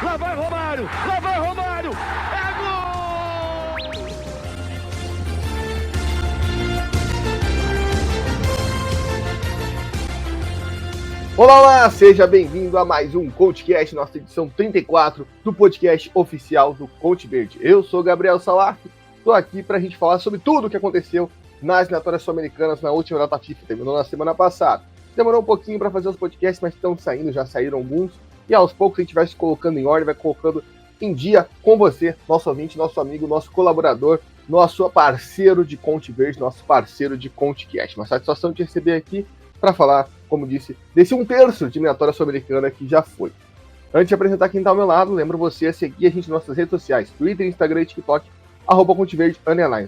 lá vai Romário, é gol! Olá, seja bem-vindo a mais um CoachCast, nossa edição 34 do podcast oficial do Coach Verde. Eu sou Gabriel Salaf, estou aqui para a gente falar sobre tudo o que aconteceu nas eliminatórias sul-americanas na última data FIFA, terminou na semana passada. Demorou um pouquinho para fazer os podcasts, mas estão saindo, já saíram alguns, e aos poucos a gente vai se colocando em ordem, vai colocando em dia com você, nosso ouvinte, nosso amigo, nosso colaborador, nosso parceiro de Coach Verde, nosso parceiro de CoachCast. Uma satisfação te receber aqui para falar, como disse, desse 1/3 de eliminatória sul-americana que já foi. Antes de apresentar quem está ao meu lado, lembro você a seguir a gente nas nossas redes sociais, Twitter, Instagram e TikTok, @CoachVerde_.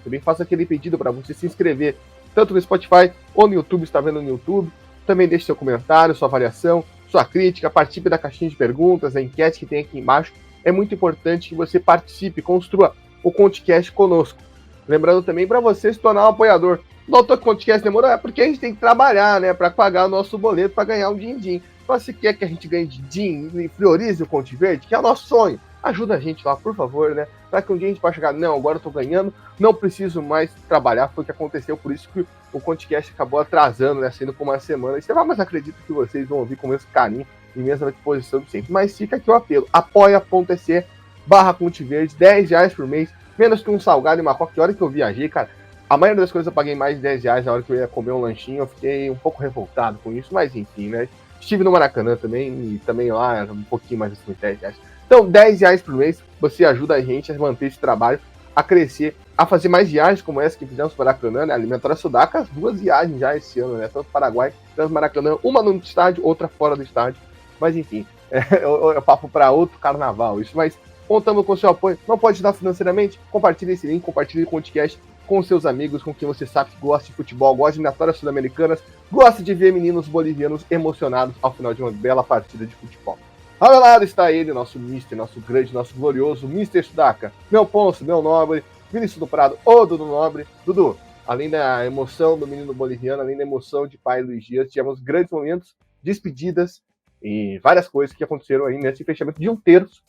Também faço aquele pedido para você se inscrever, tanto no Spotify ou no YouTube, está vendo no YouTube. Também deixe seu comentário, sua avaliação, sua crítica, participe da caixinha de perguntas, da enquete que tem aqui embaixo. É muito importante que você participe, construa o CoachCast conosco. Lembrando também para você se tornar um apoiador. Doutor CoachCast demorou, é porque a gente tem que trabalhar, né, para pagar o nosso boleto, para ganhar um din-din. Então, se quer que a gente ganhe din e priorize o Coach Verde, que é o nosso sonho, ajuda a gente lá, por favor, né, para que um dia a gente possa chegar, não, agora eu tô ganhando, não preciso mais trabalhar, foi o que aconteceu, por isso que o CoachCast acabou atrasando, né, saindo por uma semana, e você vai, mas acredito que vocês vão ouvir com o mesmo carinho e mesma disposição de sempre. Mas fica aqui o apelo, apoia.se/CoachVerde, R$10 por mês, menos que um salgado e uma coca. Que hora que eu viajei, cara, a maioria das coisas eu paguei mais de R$10 na hora que eu ia comer um lanchinho, eu fiquei um pouco revoltado com isso, mas enfim, né? Estive no Maracanã também, e também lá era um pouquinho mais de R$10. Então, R$10 por mês, você ajuda a gente a manter esse trabalho, a crescer, a fazer mais viagens como essa que fizemos no Maracanã, né? Alimentar a Sudaca, as 2 viagens já esse ano, né? Tanto Paraguai, tanto Maracanã, uma no estádio, outra fora do estádio. Mas enfim, é papo para outro carnaval isso, mas contamos com o seu apoio. Não pode ajudar financeiramente? Compartilhe esse link, compartilhe o podcast com seus amigos, com quem você sabe que gosta de futebol, gosta de eliminatórias sul-americanas, gosta de ver meninos bolivianos emocionados ao final de uma bela partida de futebol. Ao meu lado está ele, nosso mister, nosso grande, nosso glorioso Mr. Sudaca, meu Ponço, meu nobre, Vinícius do Prado, ô Dudu Nobre. Dudu, além da emoção do menino boliviano, além da emoção de pai Luiz Dias, tivemos grandes momentos, despedidas e várias coisas que aconteceram aí nesse fechamento de 1/3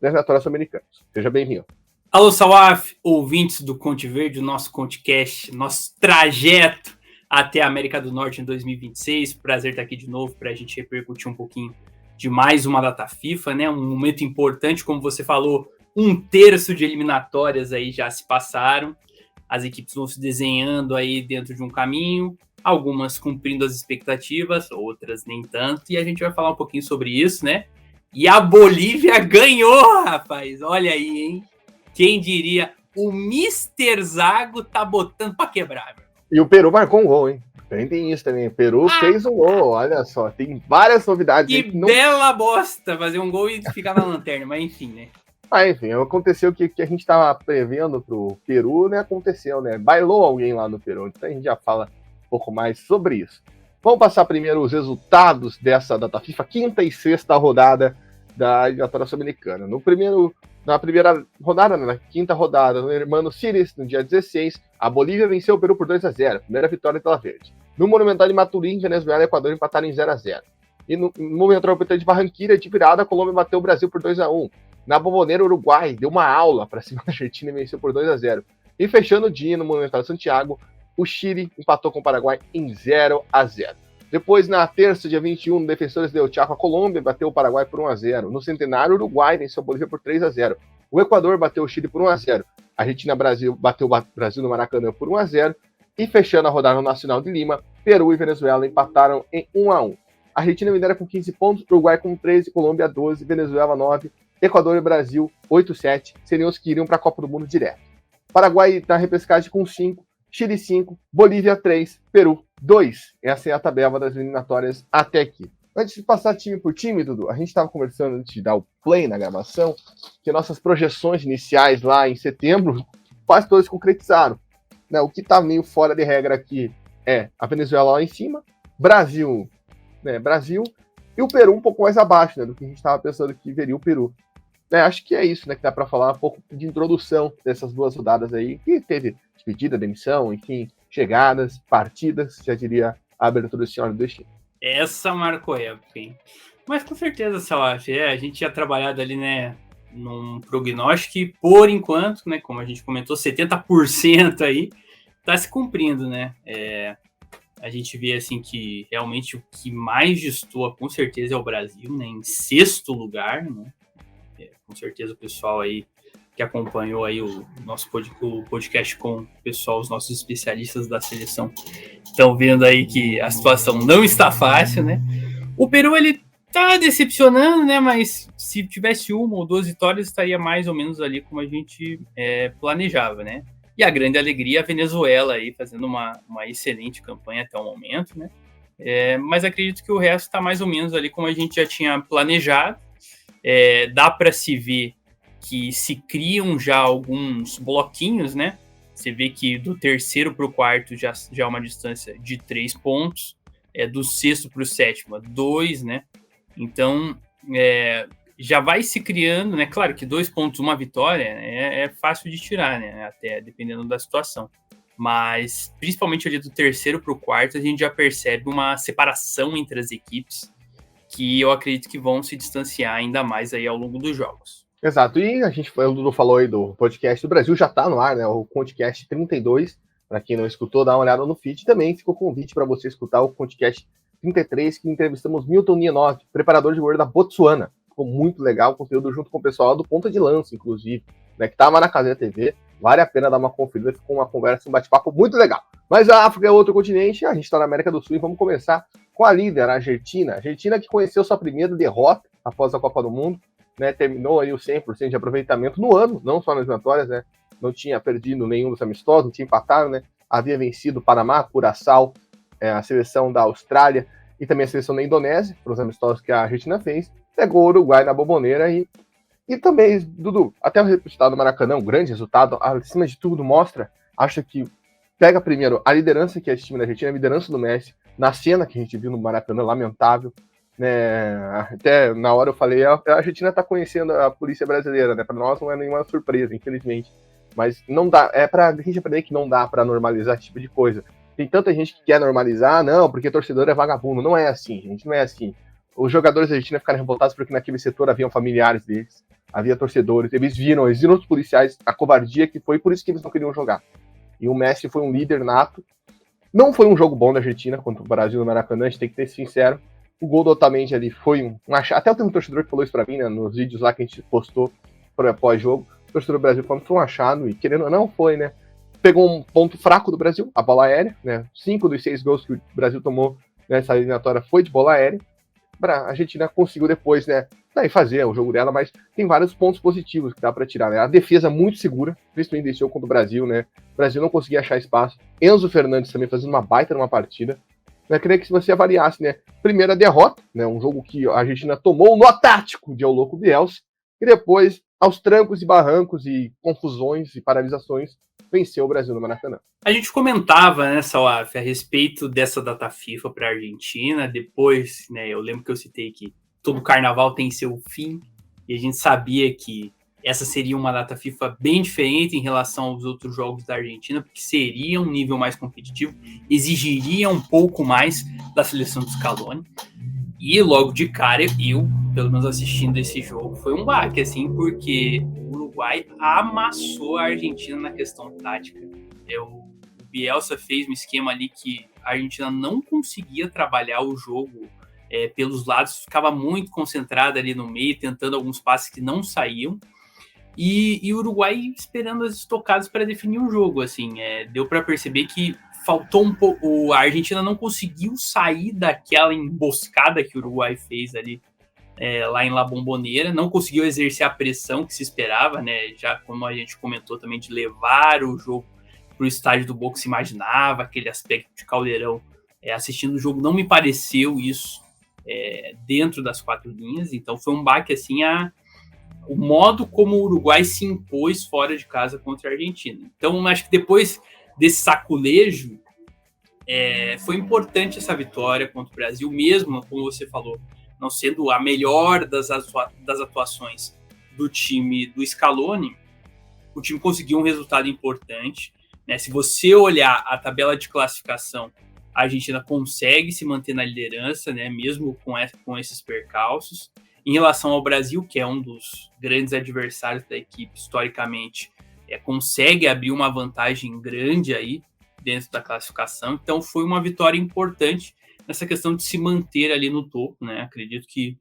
das eliminatórias sul-americanas. Seja bem-vindo. Alô, Salaf, ouvintes do Coach Verde, o nosso CoachCast, nosso trajeto até a América do Norte em 2026. Prazer estar aqui de novo para a gente repercutir um pouquinho de mais uma data FIFA, né? Um momento importante, como você falou, 1/3 de eliminatórias aí já se passaram. As equipes vão se desenhando aí dentro de um caminho, algumas cumprindo as expectativas, outras nem tanto, e a gente vai falar um pouquinho sobre isso, né? E a Bolívia ganhou, rapaz! Olha aí, hein? Quem diria? O Mr. Zago tá botando pra quebrar, meu. E o Peru marcou um gol, hein? Tem isso também. O Peru fez um gol, olha só. Tem várias novidades. Que bela bosta fazer um gol e ficar na lanterna, mas enfim, né? Enfim, aconteceu o que a gente tava prevendo pro Peru, né? Aconteceu, né? Bailou alguém lá no Peru. Então a gente já fala um pouco mais sobre isso. Vamos passar primeiro os resultados dessa data FIFA, 5ª e 6ª rodada da eliminatória sul-americana. Na primeira rodada, na 5ª rodada, no Hermano Siris, no dia 16, a Bolívia venceu o Peru por 2-0, primeira vitória da Verde. No Monumental de Maturim, Venezuela e Equador empataram em 0-0. E no Metropolitano de Barranquilla, de virada, a Colômbia bateu o Brasil por 2-1. Na Bombonera, o Uruguai deu uma aula para cima da Argentina e venceu por 2-0. E fechando o dia no Monumental de Santiago, o Chile empatou com o Paraguai em 0-0. Depois, na terça, dia 21, no Defensores del Chaco, a Colômbia bateu o Paraguai por 1-0. No Centenário, o Uruguai venceu a Bolívia por 3-0. O Equador bateu o Chile por 1-0. A Argentina bateu o Brasil no Maracanã por 1-0. E fechando a rodada nacional de Lima, Peru e Venezuela empataram em 1-1. A Argentina lidera com 15 pontos, Uruguai com 13, Colômbia 12, Venezuela 9, Equador e Brasil 8-7, seriam os que iriam para a Copa do Mundo direto. Paraguai na repescagem com 5, Chile 5, Bolívia 3, Peru 2. Essa é a tabela das eliminatórias até aqui. Antes de passar time por time, Dudu, a gente estava conversando antes de dar o play na gravação, que nossas projeções iniciais lá em setembro quase todas se concretizaram. Né, o que está meio fora de regra aqui é a Venezuela lá em cima, Brasil, e o Peru um pouco mais abaixo, né, do que a gente estava pensando que veria o Peru. Acho que é isso, né, que dá para falar um pouco de introdução dessas duas rodadas aí, que teve despedida, demissão, enfim, chegadas, partidas, já diria a abertura do Senhor do Destino. Essa marcou época, hein? Mas com certeza, Salaf, a gente tinha trabalhado ali, né, num prognóstico que, por enquanto, né, como a gente comentou, 70% aí tá se cumprindo, né? A gente vê, assim, que realmente o que mais destoa, com certeza, é o Brasil, né, em sexto lugar, né? Com certeza o pessoal aí que acompanhou aí o nosso podcast com o pessoal, os nossos especialistas da seleção, estão vendo aí que a situação não está fácil, né? O Peru, ele tá decepcionando, né? Mas se tivesse 1 ou 2 vitórias, estaria mais ou menos ali como a gente planejava, né? E a grande alegria é a Venezuela aí fazendo uma excelente campanha até o momento, né? Mas acredito que o resto está mais ou menos ali como a gente já tinha planejado. Dá para se ver que se criam já alguns bloquinhos, né? Você vê que do terceiro para o quarto já é uma distância de 3 pontos, do sexto para o sétimo, 2, né? Então, já vai se criando, né? Claro que 2 pontos, uma vitória, é fácil de tirar, né? Até dependendo da situação. Mas, principalmente ali do terceiro para o quarto, a gente já percebe uma separação entre as equipes que eu acredito que vão se distanciar ainda mais aí ao longo dos jogos. Exato, e o Dudu falou aí do podcast do Brasil, já está no ar, né? O podcast 32, para quem não escutou, dá uma olhada no feed. Também ficou convite para você escutar o podcast 33, que entrevistamos Milton Nienoff, preparador de goleiro da Botsuana. Ficou muito legal, conteúdo junto com o pessoal do Ponta de Lança, inclusive, né? Que estava na Cazé TV. Vale a pena dar uma conferida, ficou uma conversa, um bate-papo muito legal. Mas a África é outro continente, a gente está na América do Sul e vamos começar com a líder, a Argentina. A Argentina que conheceu sua primeira derrota após a Copa do Mundo, né, terminou aí o 100% de aproveitamento no ano, não só nas eliminatórias, né? Não tinha perdido nenhum dos amistosos, não tinha empatado, né? Havia vencido o Panamá, Curaçao, a seleção da Austrália e também a seleção da Indonésia, para os amistosos que a Argentina fez. Pegou o Uruguai na Bombonera e também, Dudu, até o resultado do Maracanã, um grande resultado, acima de tudo, mostra, acho que pega primeiro a liderança que é esse time da Argentina, a liderança do Messi, na cena que a gente viu no Maracanã, lamentável, né? Até na hora eu falei, a Argentina está conhecendo a polícia brasileira, né? Para nós não é nenhuma surpresa, infelizmente. Mas não dá, pra gente aprender que não dá para normalizar esse tipo de coisa. Tem tanta gente que quer normalizar, não, porque torcedor é vagabundo. Não é assim, gente, não é assim. Os jogadores da Argentina ficaram revoltados porque naquele setor haviam familiares deles, havia torcedores, eles viram os policiais, a covardia que foi, por isso que eles não queriam jogar. E o Messi foi um líder nato. Não foi um jogo bom da Argentina contra o Brasil no Maracanã, a gente tem que ser sincero. O gol do Otamendi ali foi um achado. Até tem um torcedor que falou isso pra mim, né, nos vídeos lá que a gente postou pós-jogo. O torcedor do Brasil falando que foi um achado, e querendo ou não, foi, né? Pegou um ponto fraco do Brasil, a bola aérea, né? 5 dos 6 gols que o Brasil tomou nessa eliminatória foi de bola aérea. A Argentina conseguiu depois, né, daí fazer o jogo dela, mas tem vários pontos positivos que dá para tirar, né? A defesa muito segura, principalmente desse jogo contra o Brasil, né? O Brasil não conseguia achar espaço. Enzo Fernandes também fazendo uma baita numa partida. Eu queria que você avaliasse, né? Primeira derrota, né? Um jogo que a Argentina tomou no tático de Louco Bielsa, e depois, aos trancos e barrancos e confusões e paralisações, venceu o Brasil no Maracanã. A gente comentava, né, Salaf, a respeito dessa data FIFA para a Argentina. Depois, né, eu lembro que eu citei que todo carnaval tem seu fim, e a gente sabia que essa seria uma data FIFA bem diferente em relação aos outros jogos da Argentina, porque seria um nível mais competitivo, exigiria um pouco mais da seleção do Scaloni. E logo de cara, eu, pelo menos assistindo esse jogo, foi um baque, assim, porque o Uruguai amassou a Argentina na questão tática. O Bielsa fez um esquema ali que a Argentina não conseguia trabalhar o jogo pelos lados, ficava muito concentrada ali no meio, tentando alguns passes que não saíam. E o Uruguai esperando as estocadas para definir o jogo, assim, deu para perceber que faltou um pouco, a Argentina não conseguiu sair daquela emboscada que o Uruguai fez ali lá em La Bombonera, não conseguiu exercer a pressão que se esperava, né? Já como a gente comentou também, de levar o jogo para o estádio do Boca, se imaginava aquele aspecto de Caldeirão. Assistindo o jogo não me pareceu isso dentro das 4 linhas, então foi um baque assim o modo como o Uruguai se impôs fora de casa contra a Argentina. Então, acho que depois desse saculejo, foi importante essa vitória contra o Brasil, mesmo, como você falou, não sendo a melhor das atuações do time do Scaloni, o time conseguiu um resultado importante, né? Se você olhar a tabela de classificação, a Argentina consegue se manter na liderança, né, mesmo com esses percalços. Em relação ao Brasil, que é um dos grandes adversários da equipe historicamente, consegue abrir uma vantagem grande aí dentro da classificação. Então foi uma vitória importante nessa questão de se manter ali no topo, né? Acredito que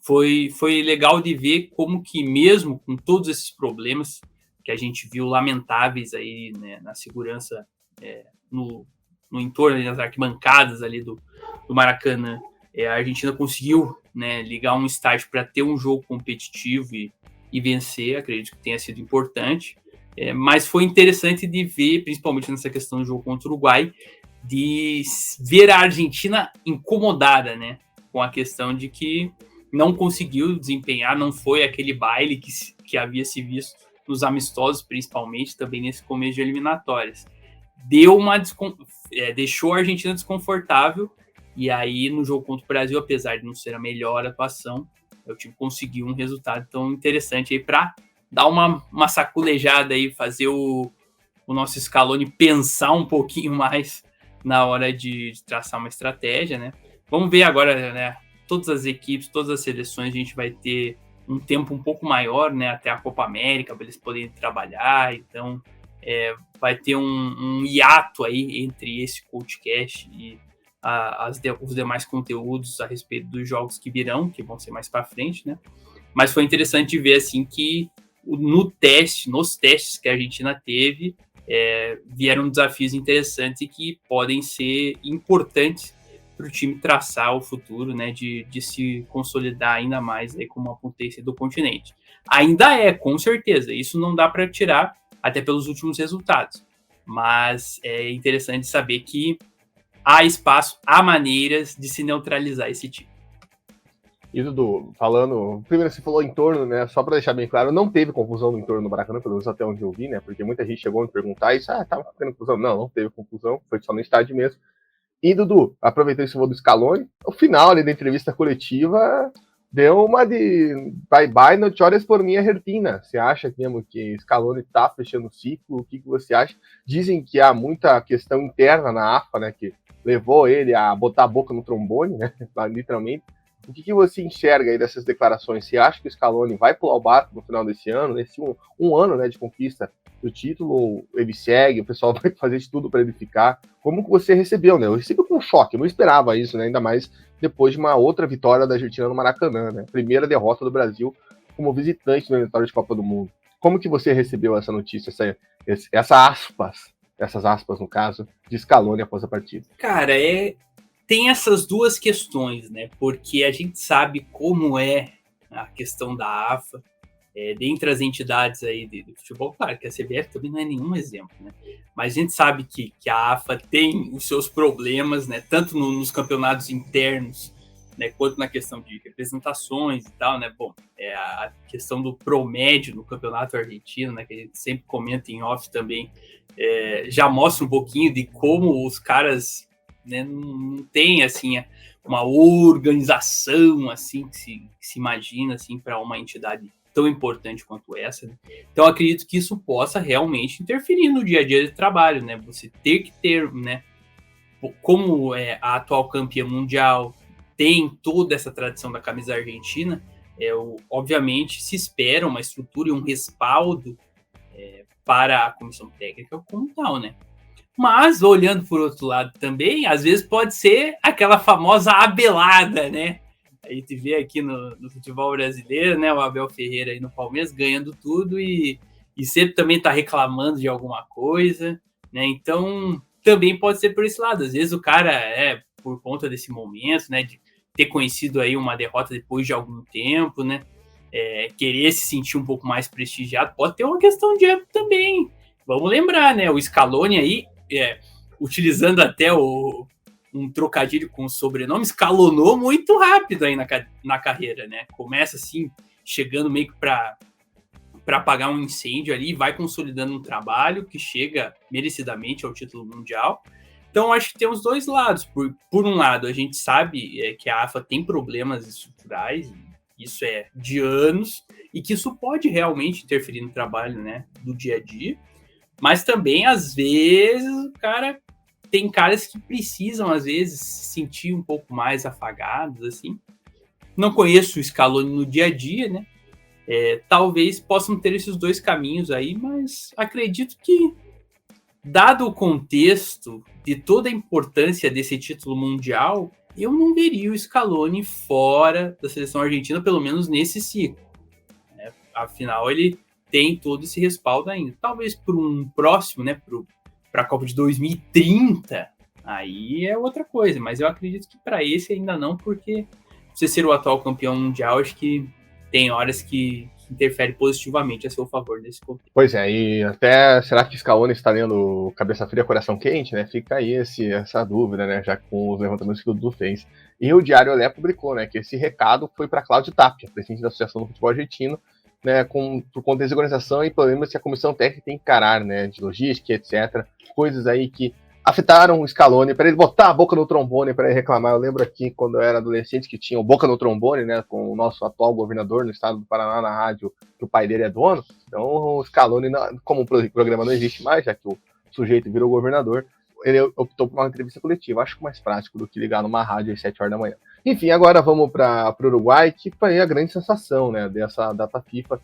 foi legal de ver como que mesmo com todos esses problemas que a gente viu lamentáveis aí, né, na segurança no entorno das arquibancadas ali do Maracanã, a Argentina conseguiu, né, ligar um estágio para ter um jogo competitivo e vencer. Acredito que tenha sido importante, mas foi interessante de ver, principalmente nessa questão do jogo contra o Uruguai, de ver a Argentina incomodada, né, com a questão de que não conseguiu desempenhar, não foi aquele baile que havia se visto nos amistosos, principalmente também nesse começo de eliminatórias. Deixou a Argentina desconfortável, e aí no jogo contra o Brasil, apesar de não ser a melhor atuação, o time conseguiu um resultado tão interessante aí para dar uma saculejada aí, fazer o nosso Scaloni pensar um pouquinho mais na hora de traçar uma estratégia, né? Vamos ver agora, né? Todas as equipes, todas as seleções, a gente vai ter um tempo um pouco maior, né? Até a Copa América, para eles poderem trabalhar. Então, vai ter um hiato aí entre esse podcast e os demais conteúdos a respeito dos jogos que virão, que vão ser mais para frente, né? Mas foi interessante ver, assim, que nos testes que a Argentina teve, vieram desafios interessantes e que podem ser importantes para o time traçar o futuro, né, de se consolidar ainda mais aí como uma potência do continente. Ainda com certeza, isso não dá para tirar, até pelos últimos resultados, mas é interessante saber que há espaço, há maneiras de se neutralizar esse time. E Dudu, falando, primeiro você falou em torno, né, só para deixar bem claro, não teve confusão no entorno do Maracanã, pelo menos até onde eu vi, né, porque muita gente chegou a me perguntar isso, tava tendo confusão. Não teve confusão, foi só no estádio mesmo. E Dudu, aproveitando esse voo do Scaloni, o final ali da entrevista coletiva deu uma de bye-bye, não chores por minha Argentina. Você acha mesmo que Scaloni tá fechando o ciclo? O que você acha? Dizem que há muita questão interna na AFA, né, que levou ele a botar a boca no trombone, né, literalmente. O que você enxerga aí dessas declarações? Você acha que o Scaloni vai pular o barco no final desse ano, nesse um ano, né, de conquista do título, ou ele segue, o pessoal vai fazer de tudo para ele ficar? Como que você recebeu, né? Eu recebi com um choque, eu não esperava isso, né? Ainda mais depois de uma outra vitória da Argentina no Maracanã, né? Primeira derrota do Brasil como visitante na vitória de Copa do Mundo. Como que você recebeu essa notícia, essas aspas no caso, de Scaloni após a partida? Cara, tem essas duas questões, né? Porque a gente sabe como é a questão da AFA, dentre as entidades aí do futebol. Claro que a CBF também não é nenhum exemplo, né? Mas a gente sabe que a AFA tem os seus problemas, né? Tanto nos campeonatos internos, né? Quanto na questão de representações e tal, né? Bom, a questão do promédio no campeonato argentino, né? Que a gente sempre comenta em off também, já mostra um pouquinho de como os caras, né, não tem assim uma organização assim que se imagina assim para uma entidade tão importante quanto essa, né? Então acredito que isso possa realmente interferir no dia a dia de trabalho, né? Você ter que ter, né, como a atual campeã mundial tem toda essa tradição da camisa argentina, obviamente se espera uma estrutura e um respaldo para a comissão técnica como tal, né? Mas, olhando por outro lado também, às vezes pode ser aquela famosa abelada, né? A gente vê aqui no futebol brasileiro, né? O Abel Ferreira aí no Palmeiras ganhando tudo e sempre também tá reclamando de alguma coisa, né? Então, também pode ser por esse lado. Às vezes o cara, por conta desse momento, né? De ter conhecido aí uma derrota depois de algum tempo, né? Querer se sentir um pouco mais prestigiado, pode ter uma questão de ego também. Vamos lembrar, né? O Scaloni aí, utilizando até um trocadilho com o sobrenome, escalonou muito rápido aí na carreira, né? Começa assim, chegando meio que para apagar um incêndio ali, vai consolidando um trabalho que chega merecidamente ao título mundial. Então, acho que tem os dois lados. Por um lado, a gente sabe que a AFA tem problemas estruturais, isso é de anos, e que isso pode realmente interferir no trabalho, né, do dia a dia. Mas também, às vezes, o cara tem caras que precisam, às vezes, se sentir um pouco mais afagados, assim. Não conheço o Scaloni no dia a dia, né? Talvez possam ter esses dois caminhos aí, mas acredito que, dado o contexto de toda a importância desse título mundial, eu não veria o Scaloni fora da seleção argentina, pelo menos nesse ciclo. Afinal, ele tem todo esse respaldo ainda. Talvez por um próximo, né, para a Copa de 2030, aí é outra coisa. Mas eu acredito que para esse ainda não, porque você ser o atual campeão mundial, acho que tem horas que interfere positivamente a seu favor nesse contexto. Pois é, e até será que Scaloni está lendo cabeça fria, coração quente, né? Fica aí essa dúvida, né? Já com os levantamentos que o Dudu fez. E o Diário Olé publicou, né, que esse recado foi para Cláudio Tapia, presidente da Associação do Futebol Argentino, né, por conta da desorganização e problemas que a comissão técnica tem que encarar, né, de logística, etc. Coisas aí que afetaram o Scaloni, para ele botar a boca no trombone, para ele reclamar. Eu lembro aqui, quando eu era adolescente, que tinha o boca no trombone, né, com o nosso atual governador no estado do Paraná, na rádio, que o pai dele é dono. Então o Scaloni, como o programa não existe mais, já que o sujeito virou governador, ele optou por uma entrevista coletiva. Acho que mais prático do que ligar numa rádio às 7 horas da manhã. Enfim, agora vamos para o Uruguai, que foi a grande sensação, né, dessa data FIFA,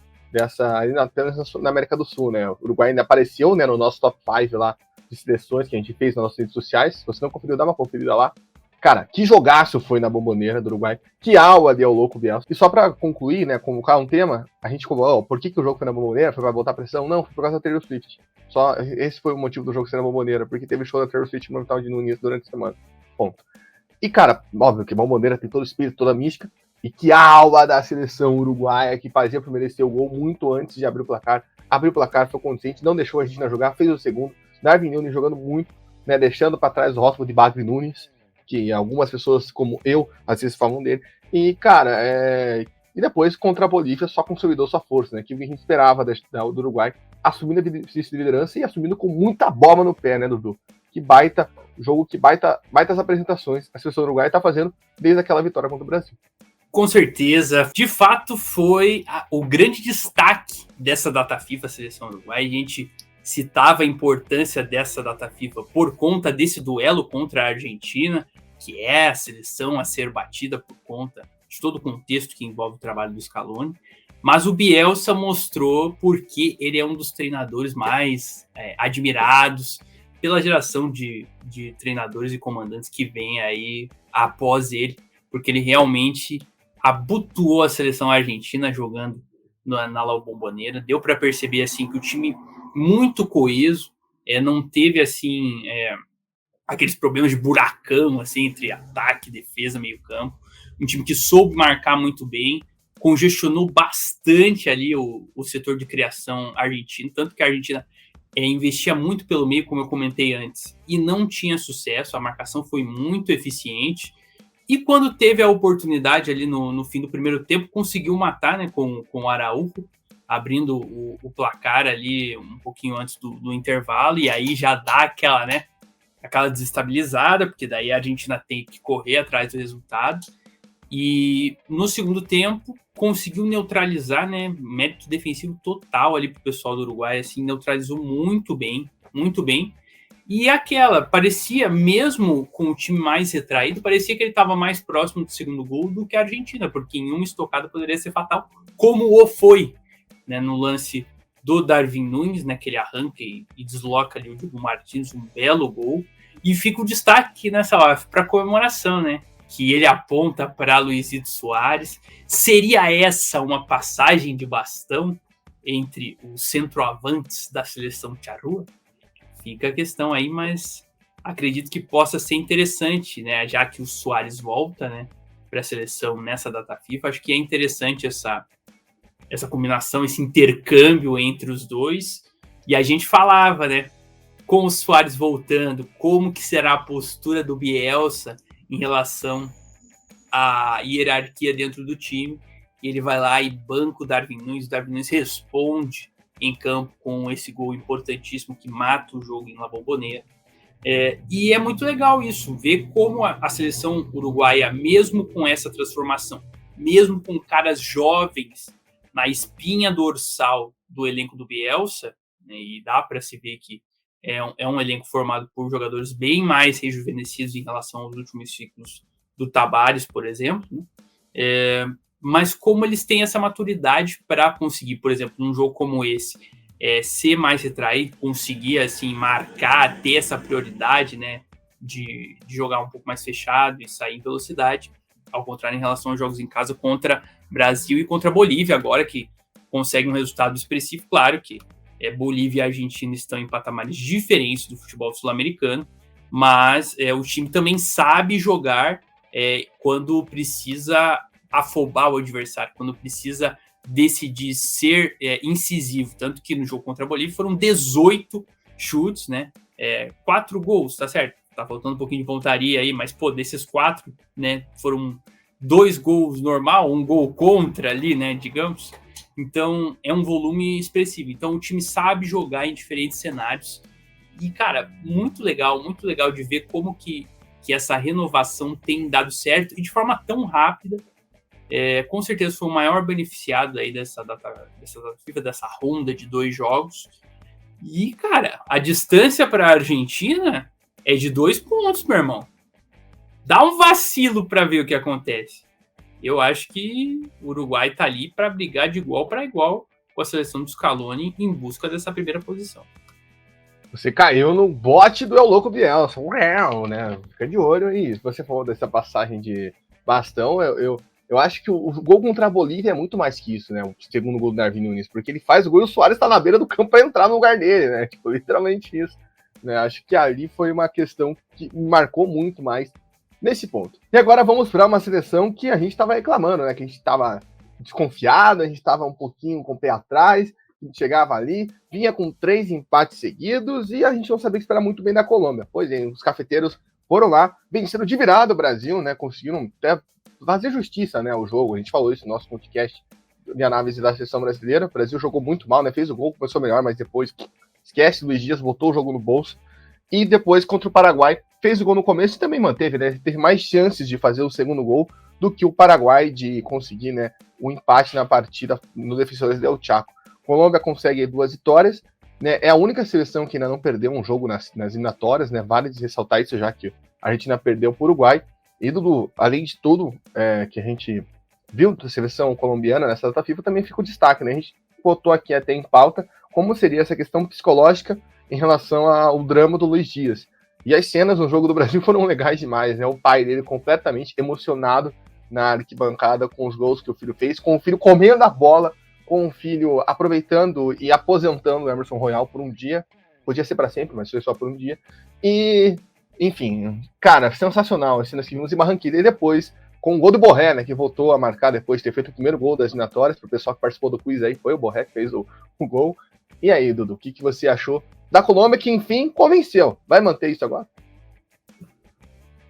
na América do Sul, né. O Uruguai ainda apareceu, né, no nosso top 5 lá de seleções que a gente fez nas nossas redes sociais. Se você não conferiu, dá uma conferida lá. Cara, que jogaço foi na Bombonera do Uruguai. Que aula deu o louco Bielsa. E só para concluir, né, convocar um tema, a gente falou, por que o jogo foi na Bombonera? Foi para botar pressão? Não, foi por causa da Taylor Swift. Só esse foi o motivo do jogo ser na Bombonera, porque teve show da Taylor Swift no Vital de Nunes durante a semana. Ponto. E, cara, óbvio que Bombonera tem todo o espírito, toda a mística, e que aula da seleção uruguaia, que fazia para merecer o gol muito antes de abrir o placar. Abriu o placar, foi consciente, não deixou a Argentina jogar, fez o segundo. Darwin Nunes jogando muito, né, deixando para trás o rótulo de Bagre Nunes, que algumas pessoas, como eu, às vezes falam dele. E, cara, e depois, contra a Bolívia, só consolidou sua força, né, que a gente esperava do Uruguai, assumindo a liderança e assumindo com muita bola no pé, né, Dudu? Que baita jogo, que baitas apresentações a seleção uruguaia está fazendo desde aquela vitória contra o Brasil. Com certeza, de fato foi o grande destaque dessa data FIFA, a seleção uruguaia. A gente citava a importância dessa data FIFA por conta desse duelo contra a Argentina, que é a seleção a ser batida por conta de todo o contexto que envolve o trabalho do Scaloni. Mas o Bielsa mostrou porque ele é um dos treinadores mais admirados pela geração de treinadores e comandantes que vem aí após ele, porque ele realmente abotoou a seleção argentina jogando na La Bombonera. Deu para perceber assim que o time muito coeso, não teve assim aqueles problemas de buracão assim entre ataque, defesa, meio campo. Um time que soube marcar muito bem, congestionou bastante ali o setor de criação argentino, tanto que a Argentina investia muito pelo meio, como eu comentei antes, e não tinha sucesso. A marcação foi muito eficiente. E quando teve a oportunidade ali no fim do primeiro tempo, conseguiu matar, né, com o Araújo, abrindo o placar ali um pouquinho antes do intervalo, e aí já dá aquela desestabilizada, porque daí a Argentina tem que correr atrás do resultado. E no segundo tempo conseguiu neutralizar, né, mérito defensivo total ali pro pessoal do Uruguai, assim, neutralizou muito bem, muito bem. E parecia, mesmo com o time mais retraído, parecia que ele estava mais próximo do segundo gol do que a Argentina, porque em uma estocada poderia ser fatal, como o foi, né, no lance do Darwin Nunes, né, que ele arranca e desloca ali o Diego Martins, um belo gol. E fica o destaque nessa hora para comemoração, né, que ele aponta para Luizito Soares. Seria essa uma passagem de bastão entre os centroavantes da seleção charrúa? Fica a questão aí, mas acredito que possa ser interessante, né? Já que o Soares volta, né, para a seleção nessa data FIFA, acho que é interessante essa combinação, esse intercâmbio entre os dois. E a gente falava, né, com o Soares voltando, como que será a postura do Bielsa em relação à hierarquia dentro do time. E ele vai lá e banca o Darwin Nunes responde em campo com esse gol importantíssimo que mata o jogo em La Bombonera. E é muito legal isso, ver como a seleção uruguaia, mesmo com essa transformação, mesmo com caras jovens na espinha dorsal do elenco do Bielsa, né, e dá para se ver que é um elenco formado por jogadores bem mais rejuvenescidos em relação aos últimos ciclos do Tabárez, por exemplo, né? Mas como eles têm essa maturidade para conseguir, por exemplo, num jogo como esse, ser mais retraído, conseguir assim marcar, ter essa prioridade, né, de jogar um pouco mais fechado e sair em velocidade, ao contrário em relação aos jogos em casa contra Brasil e contra Bolívia, agora que consegue um resultado expressivo. Claro que Bolívia e Argentina estão em patamares diferentes do futebol sul-americano, mas o time também sabe jogar quando precisa afobar o adversário, quando precisa decidir ser incisivo. Tanto que no jogo contra a Bolívia foram 18 chutes, né? 4 gols, tá certo? Tá faltando um pouquinho de pontaria aí, mas, pô, desses 4, né, foram 2 gols normal, 1 gol contra ali, né, digamos. Então, é um volume expressivo. Então, o time sabe jogar em diferentes cenários. E, cara, muito legal de ver como que essa renovação tem dado certo e de forma tão rápida. Com certeza foi o maior beneficiado aí dessa data FIFA, dessa ronda de 2 jogos. E, cara, a distância para a Argentina é de 2 pontos, meu irmão. Dá um vacilo para ver o que acontece. Eu acho que o Uruguai tá ali para brigar de igual para igual com a seleção do Scaloni em busca dessa primeira posição. Você caiu no bote do El Louco Bielsa, né? Fica de olho aí. Se você falou dessa passagem de bastão, eu acho que o gol contra a Bolívia é muito mais que isso, né? O segundo gol do Darwin Nunes, porque ele faz o gol e o Suárez tá na beira do campo para entrar no lugar dele, né? Tipo, literalmente isso. Né? Acho que ali foi uma questão que me marcou muito mais nesse ponto. E agora vamos para uma seleção que a gente estava reclamando, né? Que a gente estava desconfiado, a gente estava um pouquinho com o pé atrás, a gente chegava ali, vinha com 3 empates seguidos e a gente não sabia esperar muito bem da Colômbia. Pois é, os cafeteiros foram lá, vencendo de virada o Brasil, né? Conseguiram até fazer justiça, né, ao jogo. A gente falou isso no nosso podcast de análise da seleção brasileira. O Brasil jogou muito mal, né? Fez o gol, começou melhor, mas depois esquece. Luiz Dias botou o jogo no bolso. E depois, contra o Paraguai, fez o gol no começo e também manteve, né? Teve mais chances de fazer o segundo gol do que o Paraguai de conseguir, né, um empate na partida no Defensores del Chaco. Colômbia consegue 2 vitórias, né? É a única seleção que ainda não perdeu um jogo nas eliminatórias, né? Vale ressaltar isso, já que a Argentina perdeu para o Uruguai. E, Dudu, além de tudo que a gente viu da seleção colombiana nessa data FIFA, também fica o destaque, né? A gente botou aqui até em pauta como seria essa questão psicológica em relação ao drama do Luiz Dias. E as cenas no jogo do Brasil foram legais demais, né? O pai dele completamente emocionado na arquibancada com os gols que o filho fez, com o filho comendo a bola, com o filho aproveitando e aposentando o Emerson Royal por um dia. Podia ser para sempre, mas foi só por um dia. E, enfim, cara, sensacional as cenas que vimos em Barranquilla. E depois, com o gol do Borré, né, que voltou a marcar depois de ter feito o primeiro gol das eliminatórias, para o pessoal que participou do quiz aí, foi o Borré que fez o gol. E aí, Dudu, o que você achou da Colômbia, que enfim convenceu? Vai manter isso agora?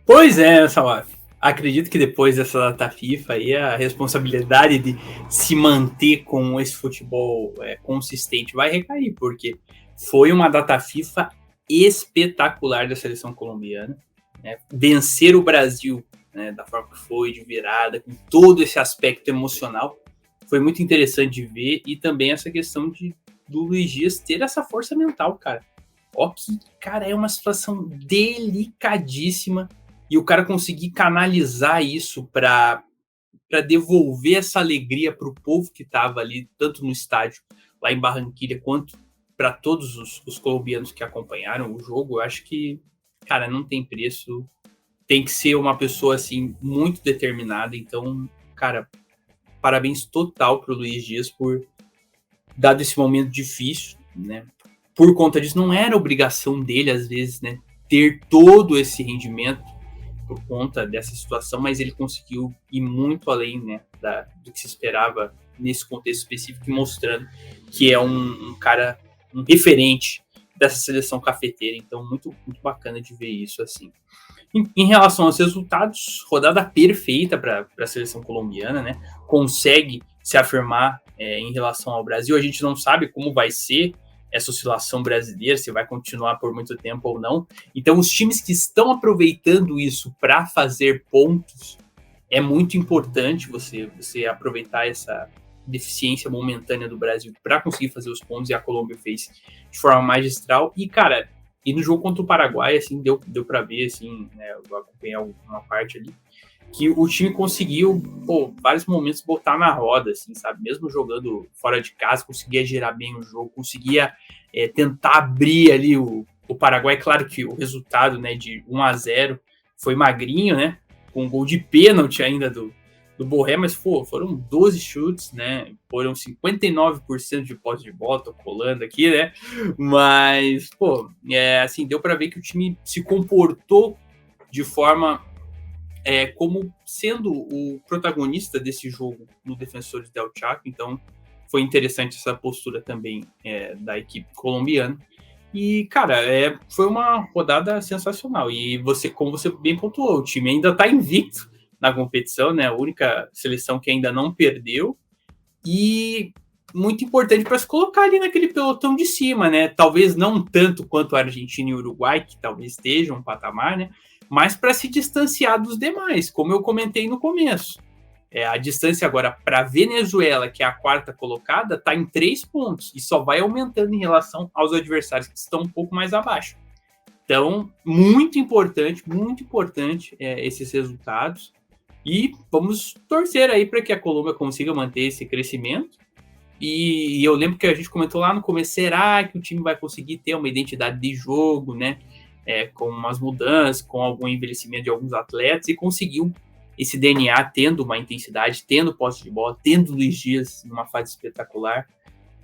Pois é, Salaf. Acredito que depois dessa data FIFA aí a responsabilidade de se manter com esse futebol consistente vai recair, porque foi uma data FIFA espetacular da seleção colombiana, né? Vencer o Brasil, né, da forma que foi, de virada, com todo esse aspecto emocional, foi muito interessante de ver. E também essa questão do Luiz Dias ter essa força mental, cara. Ó que, cara, é uma situação delicadíssima. E o cara conseguir canalizar isso para devolver essa alegria para o povo que estava ali, tanto no estádio lá em Barranquilla, quanto para todos os colombianos que acompanharam o jogo, eu acho que, cara, não tem preço. Tem que ser uma pessoa, assim, muito determinada. Então, cara, parabéns total para o Luiz Dias por, dado esse momento difícil, né? Por conta disso, não era obrigação dele, às vezes, né, ter todo esse rendimento por conta dessa situação, mas ele conseguiu ir muito além, né, do que se esperava nesse contexto específico, e mostrando que é um cara, um referente dessa seleção cafeteira. Então, muito, muito bacana de ver isso, assim. Em relação aos resultados, rodada perfeita para a seleção colombiana, né? Consegue se afirmar em relação ao Brasil. A gente não sabe como vai ser essa oscilação brasileira, se vai continuar por muito tempo ou não. Então, os times que estão aproveitando isso para fazer pontos, é muito importante você aproveitar essa deficiência momentânea do Brasil para conseguir fazer os pontos, e a Colômbia fez de forma magistral. E, cara, E no jogo contra o Paraguai, assim, deu para ver, assim, né, eu acompanhei uma parte ali, que o time conseguiu, vários momentos botar na roda, assim, sabe? Mesmo jogando fora de casa, conseguia girar bem o jogo, conseguia tentar abrir ali o Paraguai. Claro que o resultado, né, de 1-0 foi magrinho, né? Com um gol de pênalti ainda do Borré, mas foram 12 chutes, né? Foram 59% de posse de bola, tô colando aqui, né? Mas, assim, deu para ver que o time se comportou de forma como sendo o protagonista desse jogo no Defensores del Chaco. Então, foi interessante essa postura também da equipe colombiana. E, cara, foi uma rodada sensacional. E como você bem pontuou, o time ainda está invicto na competição, né? A única seleção que ainda não perdeu. E muito importante para se colocar ali naquele pelotão de cima, né? Talvez não tanto quanto a Argentina e o Uruguai, que talvez estejam um patamar, né? Mas para se distanciar dos demais, como eu comentei no começo. A distância agora para a Venezuela, que é a quarta colocada, está em 3 pontos e só vai aumentando em relação aos adversários que estão um pouco mais abaixo. Então, muito importante esses resultados. E vamos torcer aí para que a Colômbia consiga manter esse crescimento. E eu lembro que a gente comentou lá no começo, será que o time vai conseguir ter uma identidade de jogo, né? Com umas mudanças, com algum envelhecimento de alguns atletas, e conseguiu esse DNA tendo uma intensidade, tendo posse de bola, tendo Luiz Dias numa fase espetacular.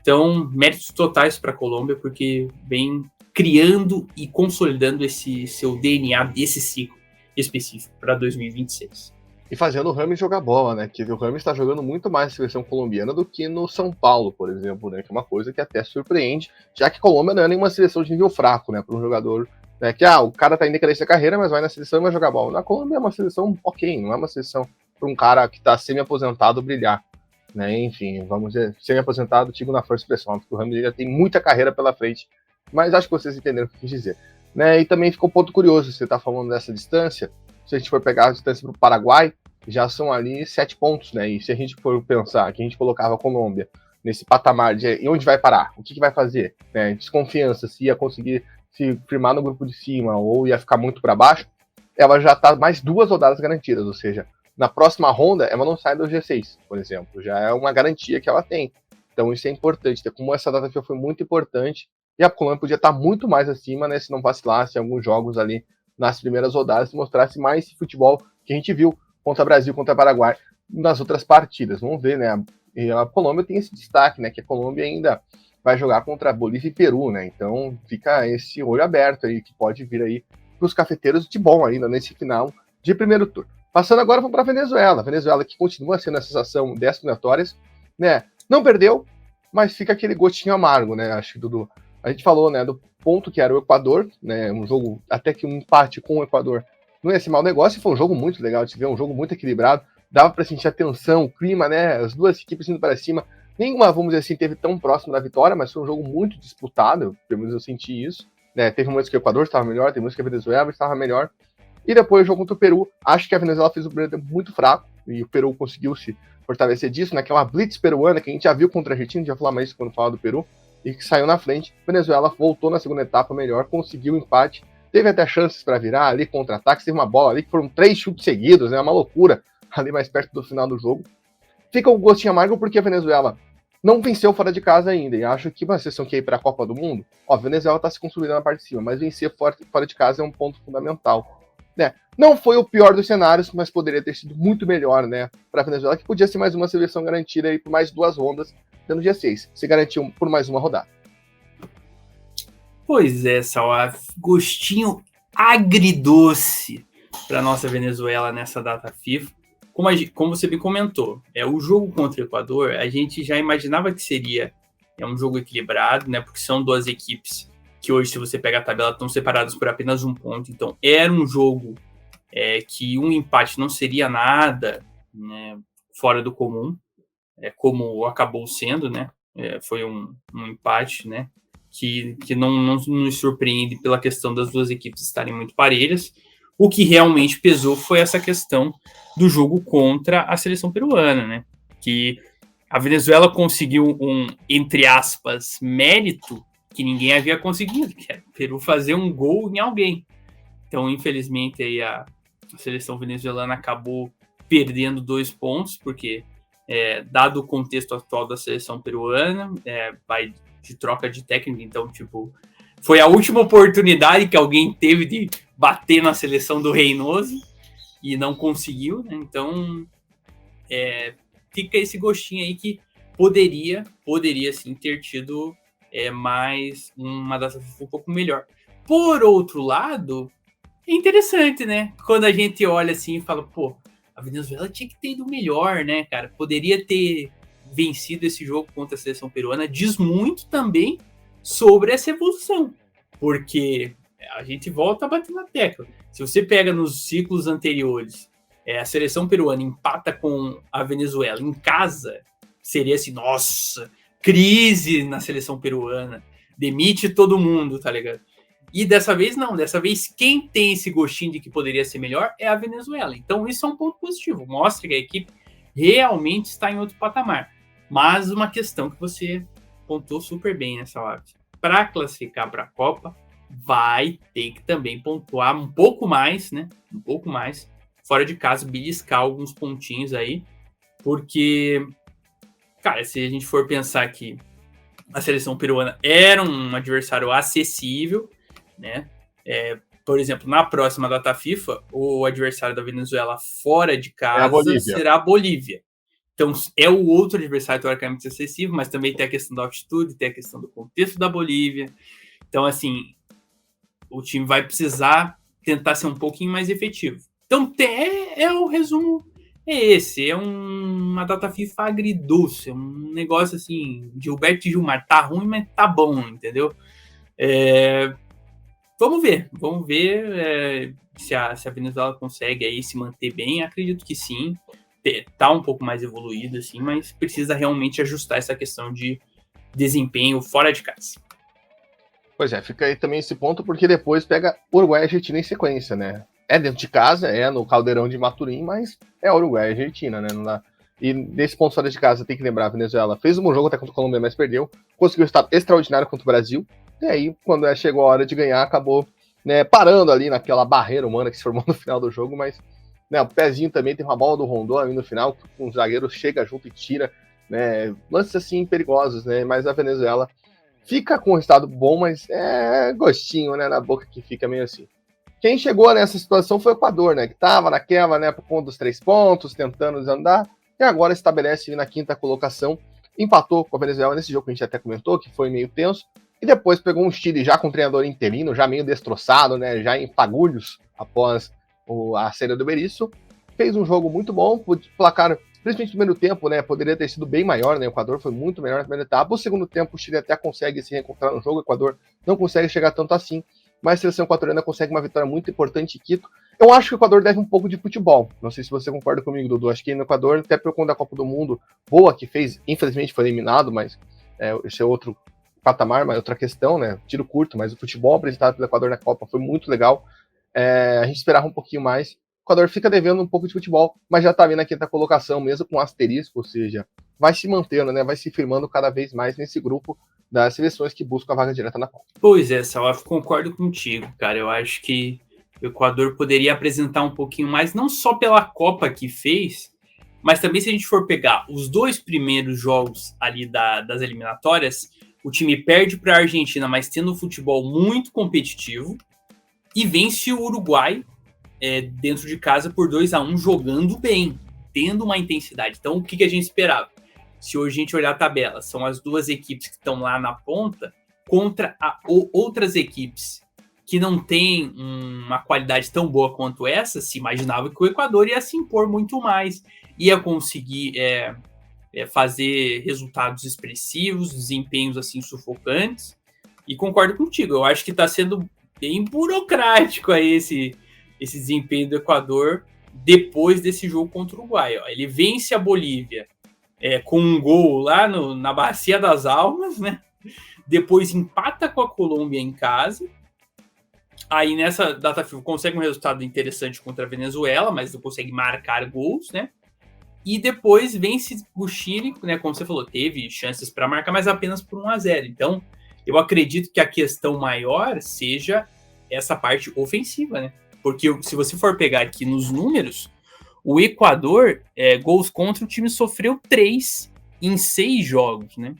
Então, méritos totais para a Colômbia, porque vem criando e consolidando esse seu DNA, esse ciclo específico para 2026. E fazendo o Rames jogar bola, né? Que o Rames está jogando muito mais na seleção colombiana do que no São Paulo, por exemplo, né? Que é uma coisa que até surpreende, já que a Colômbia não é nenhuma seleção de nível fraco, né? Para um jogador, né? Que o cara tá em decadência da carreira, mas vai na seleção e vai jogar bola. Na Colômbia é uma seleção ok, não é uma seleção para um cara que tá semi-aposentado brilhar, né? Enfim, vamos dizer, semi-aposentado, digo na força expressão, porque o Rames ainda tem muita carreira pela frente, mas acho que vocês entenderam o que eu quis dizer, né? E também ficou um ponto curioso, você tá falando dessa distância. Se a gente for pegar a distância para o Paraguai, já são ali 7 pontos, né? E se a gente for pensar que a gente colocava a Colômbia nesse patamar de onde vai parar, o que vai fazer, né? Desconfiança, se ia conseguir se firmar no grupo de cima ou ia ficar muito para baixo, ela já tá mais 2 rodadas garantidas, ou seja, na próxima ronda ela não sai do G6, por exemplo, já é uma garantia que ela tem. Então isso é importante, como essa data FIFA foi muito importante, e a Colômbia podia estar muito mais acima, né? Se não vacilasse em alguns jogos ali nas primeiras rodadas, se mostrasse mais esse futebol que a gente viu contra o Brasil, contra o Paraguai, nas outras partidas. Vamos ver, né? E a Colômbia tem esse destaque, né? Que a Colômbia ainda vai jogar contra a Bolívia e Peru, né? Então fica esse olho aberto aí, que pode vir aí para os cafeteiros de bom ainda nesse final de primeiro turno. Passando agora, vamos para a Venezuela. A Venezuela que continua sendo a sensação das eliminatórias, né? Não perdeu, mas fica aquele gostinho amargo, né? Acho que Dudu, a gente falou, né? Do ponto que era o Equador, né? Um jogo, até que um empate com o Equador não ia ser mau negócio, foi um jogo muito legal de ver, um jogo muito equilibrado, dava para sentir a tensão, o clima, né, as duas equipes indo para cima, nenhuma, vamos dizer assim, teve tão próximo da vitória, mas foi um jogo muito disputado, pelo menos eu senti isso, né, teve momentos que o Equador estava melhor, teve momentos que a Venezuela estava melhor, e depois o jogo contra o Peru, acho que a Venezuela fez o primeiro tempo muito fraco, e o Peru conseguiu se fortalecer disso, né, que é uma blitz peruana, que a gente já viu contra a Argentina, já falamos mais isso quando fala do Peru, e que saiu na frente, a Venezuela voltou na segunda etapa melhor, conseguiu o empate, teve até chances para virar ali, contra-ataques, teve uma bola ali que foram 3 chutes seguidos, né? Uma loucura ali mais perto do final do jogo. Fica o gostinho amargo porque a Venezuela não venceu fora de casa ainda, e acho que uma seleção que ir para a Copa do Mundo, a Venezuela está se consolidando na parte de cima, mas vencer fora de casa é um ponto fundamental, né? Não foi o pior dos cenários, mas poderia ter sido muito melhor, né? Para a Venezuela, que podia ser mais uma seleção garantida aí por mais 2 rondas no dia 6, se garantiu por mais uma rodada. Pois é, Salaf, gostinho agridoce para nossa Venezuela nessa data FIFA. Como você bem comentou, o jogo contra o Equador, a gente já imaginava que seria um jogo equilibrado, né? Porque são 2 equipes que hoje, se você pega a tabela, estão separadas por apenas 1 ponto. Então, era um jogo que um empate não seria nada, né, fora do comum, como acabou sendo, né? Foi um empate, né? Que não nos surpreende pela questão das 2 equipes estarem muito parelhas. O que realmente pesou foi essa questão do jogo contra a seleção peruana, né? Que a Venezuela conseguiu entre aspas, mérito que ninguém havia conseguido, que é o Peru fazer um gol em alguém. Então, infelizmente, aí a seleção venezuelana acabou perdendo 2 pontos, porque, dado o contexto atual da seleção peruana, vai de troca de técnico, então, tipo, foi a última oportunidade que alguém teve de bater na seleção do Reynoso e não conseguiu, né? Então, fica esse gostinho aí que poderia sim ter tido mais uma data um pouco melhor. Por outro lado, é interessante, né? Quando a gente olha assim e fala, pô, a Venezuela tinha que ter ido melhor, né, cara? Poderia ter vencido esse jogo contra a seleção peruana. Diz muito também sobre essa evolução, porque a gente volta a bater na tecla. Se você pega nos ciclos anteriores, a seleção peruana empata com a Venezuela em casa, seria assim, nossa, crise na seleção peruana, demite todo mundo, tá ligado? E dessa vez não, dessa vez quem tem esse gostinho de que poderia ser melhor é a Venezuela. Então isso é um ponto positivo, mostra que a equipe realmente está em outro patamar. Mas uma questão que você pontuou super bem nessa live. Para classificar para a Copa, vai ter que também pontuar um pouco mais, né? Um pouco mais, fora de casa, beliscar alguns pontinhos aí, porque, cara, se a gente for pensar que a seleção peruana era um adversário acessível, né? Por exemplo, na próxima data FIFA, o adversário da Venezuela fora de casa será a Bolívia. Então, é o outro adversário teoricamente acessível, mas também tem a questão da altitude, tem a questão do contexto da Bolívia. Então, assim, o time vai precisar tentar ser um pouquinho mais efetivo. Então, o resumo esse. É uma data FIFA agridoce, um negócio assim, Gilberto e Gilmar, tá ruim, mas tá bom, entendeu? Vamos ver se a Venezuela consegue aí se manter bem. Acredito que sim. Tá um pouco mais evoluído, assim, mas precisa realmente ajustar essa questão de desempenho fora de casa. Pois é, fica aí também esse ponto, porque depois pega Uruguai e Argentina em sequência, né? É dentro de casa, no Caldeirão de Maturim, mas é Uruguai e Argentina, né? Não dá. E nesse ponto fora de casa, tem que lembrar, a Venezuela fez um bom jogo até contra a Colômbia, mas perdeu. Conseguiu um resultado extraordinário contra o Brasil. E aí, quando chegou a hora de ganhar, acabou, né, parando ali naquela barreira humana que se formou no final do jogo, mas, né, o pezinho também tem uma bola do Rondon ali no final, que um zagueiro chega junto e tira, né, lances assim perigosos, né, mas a Venezuela fica com um resultado bom, mas é gostinho, né, na boca que fica meio assim. Quem chegou nessa situação foi o Equador, né, que tava naquela, né, por conta dos 3 pontos, tentando desandar, e agora estabelece na 5ª colocação, empatou com a Venezuela nesse jogo que a gente até comentou, que foi meio tenso, e depois pegou um Chile já com o treinador interino, já meio destroçado, né, já em fagulhos após a saída do Berizzo. Fez um jogo muito bom, placar, principalmente no primeiro tempo, né, poderia ter sido bem maior, né, o Equador foi muito melhor na primeira etapa. O segundo tempo o Chile até consegue se reencontrar no jogo, o Equador não consegue chegar tanto assim, mas a seleção equatoriana consegue uma vitória muito importante em Quito. Eu acho que o Equador deve um pouco de futebol, não sei se você concorda comigo, Dudu, acho que no Equador, até por conta da Copa do Mundo, boa que fez, infelizmente foi eliminado, mas esse é outro patamar, mas outra questão, né? Tiro curto, mas o futebol apresentado pelo Equador na Copa foi muito legal. A gente esperava um pouquinho mais. O Equador fica devendo um pouco de futebol, mas já tá vindo na 5ª colocação, mesmo com asterisco, ou seja, vai se mantendo, né? Vai se firmando cada vez mais nesse grupo das seleções que buscam a vaga direta na Copa. Pois é, Salaf, concordo contigo, cara. Eu acho que o Equador poderia apresentar um pouquinho mais, não só pela Copa que fez, mas também se a gente for pegar os 2 primeiros jogos ali das eliminatórias, o time perde para a Argentina, mas tendo um futebol muito competitivo, e vence o Uruguai dentro de casa por 2-1, jogando bem, tendo uma intensidade. Então, o que a gente esperava? Se hoje a gente olhar a tabela, são as 2 equipes que estão lá na ponta contra outras equipes que não têm uma qualidade tão boa quanto essa. Se imaginava que o Equador ia se impor muito mais, ia conseguir fazer resultados expressivos, desempenhos assim sufocantes, e concordo contigo, eu acho que está sendo bem burocrático aí esse desempenho do Equador depois desse jogo contra o Uruguai. Ele vence a Bolívia com um gol lá na Bacia das Almas, né? Depois empata com a Colômbia em casa, aí nessa data FIFA consegue um resultado interessante contra a Venezuela, mas não consegue marcar gols, né? E depois vence o Chile, né? Como você falou, teve chances para marcar, mas apenas por 1-0. Então, Eu acredito que a questão maior seja essa parte ofensiva, né? Porque se você for pegar aqui nos números, o Equador, gols contra, o time sofreu 3 em 6 jogos, né?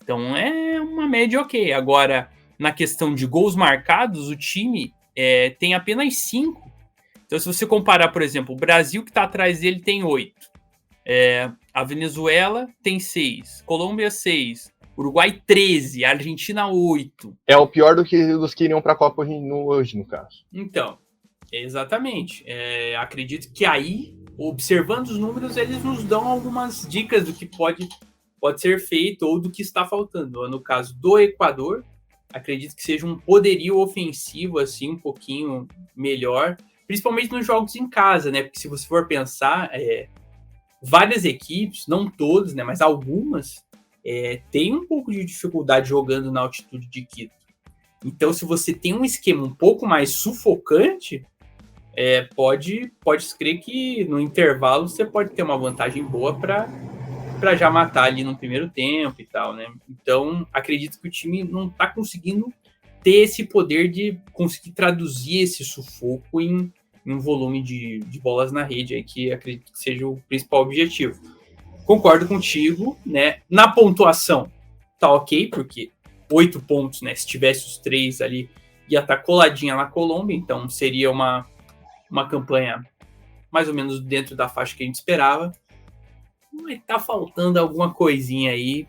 Então é uma média ok. Agora, na questão de gols marcados, o time tem apenas 5. Então, se você comparar, por exemplo, o Brasil, que está atrás dele, tem 8. A Venezuela tem 6. Colômbia, 6. Uruguai, 13. A Argentina, 8. É o pior dos que iriam para a Copa hoje, no caso. Então, exatamente. Acredito que aí, observando os números, eles nos dão algumas dicas do que pode ser feito ou do que está faltando. No caso do Equador, acredito que seja um poderio ofensivo assim um pouquinho melhor, principalmente nos jogos em casa, né? Porque se você for pensar, várias equipes, não todas, né, mas algumas, têm um pouco de dificuldade jogando na altitude de Quito. Então, se você tem um esquema um pouco mais sufocante, pode crer que no intervalo você pode ter uma vantagem boa para já matar ali no primeiro tempo e tal, né? Então, acredito que o time não está conseguindo ter esse poder de conseguir traduzir esse sufoco em um volume de bolas na rede, aí, que acredito que seja o principal objetivo. Concordo contigo, né? Na pontuação, tá ok, porque 8 pontos, né? Se tivesse os 3 ali, ia estar coladinha na Colômbia, então seria uma campanha mais ou menos dentro da faixa que a gente esperava. Mas tá faltando alguma coisinha aí.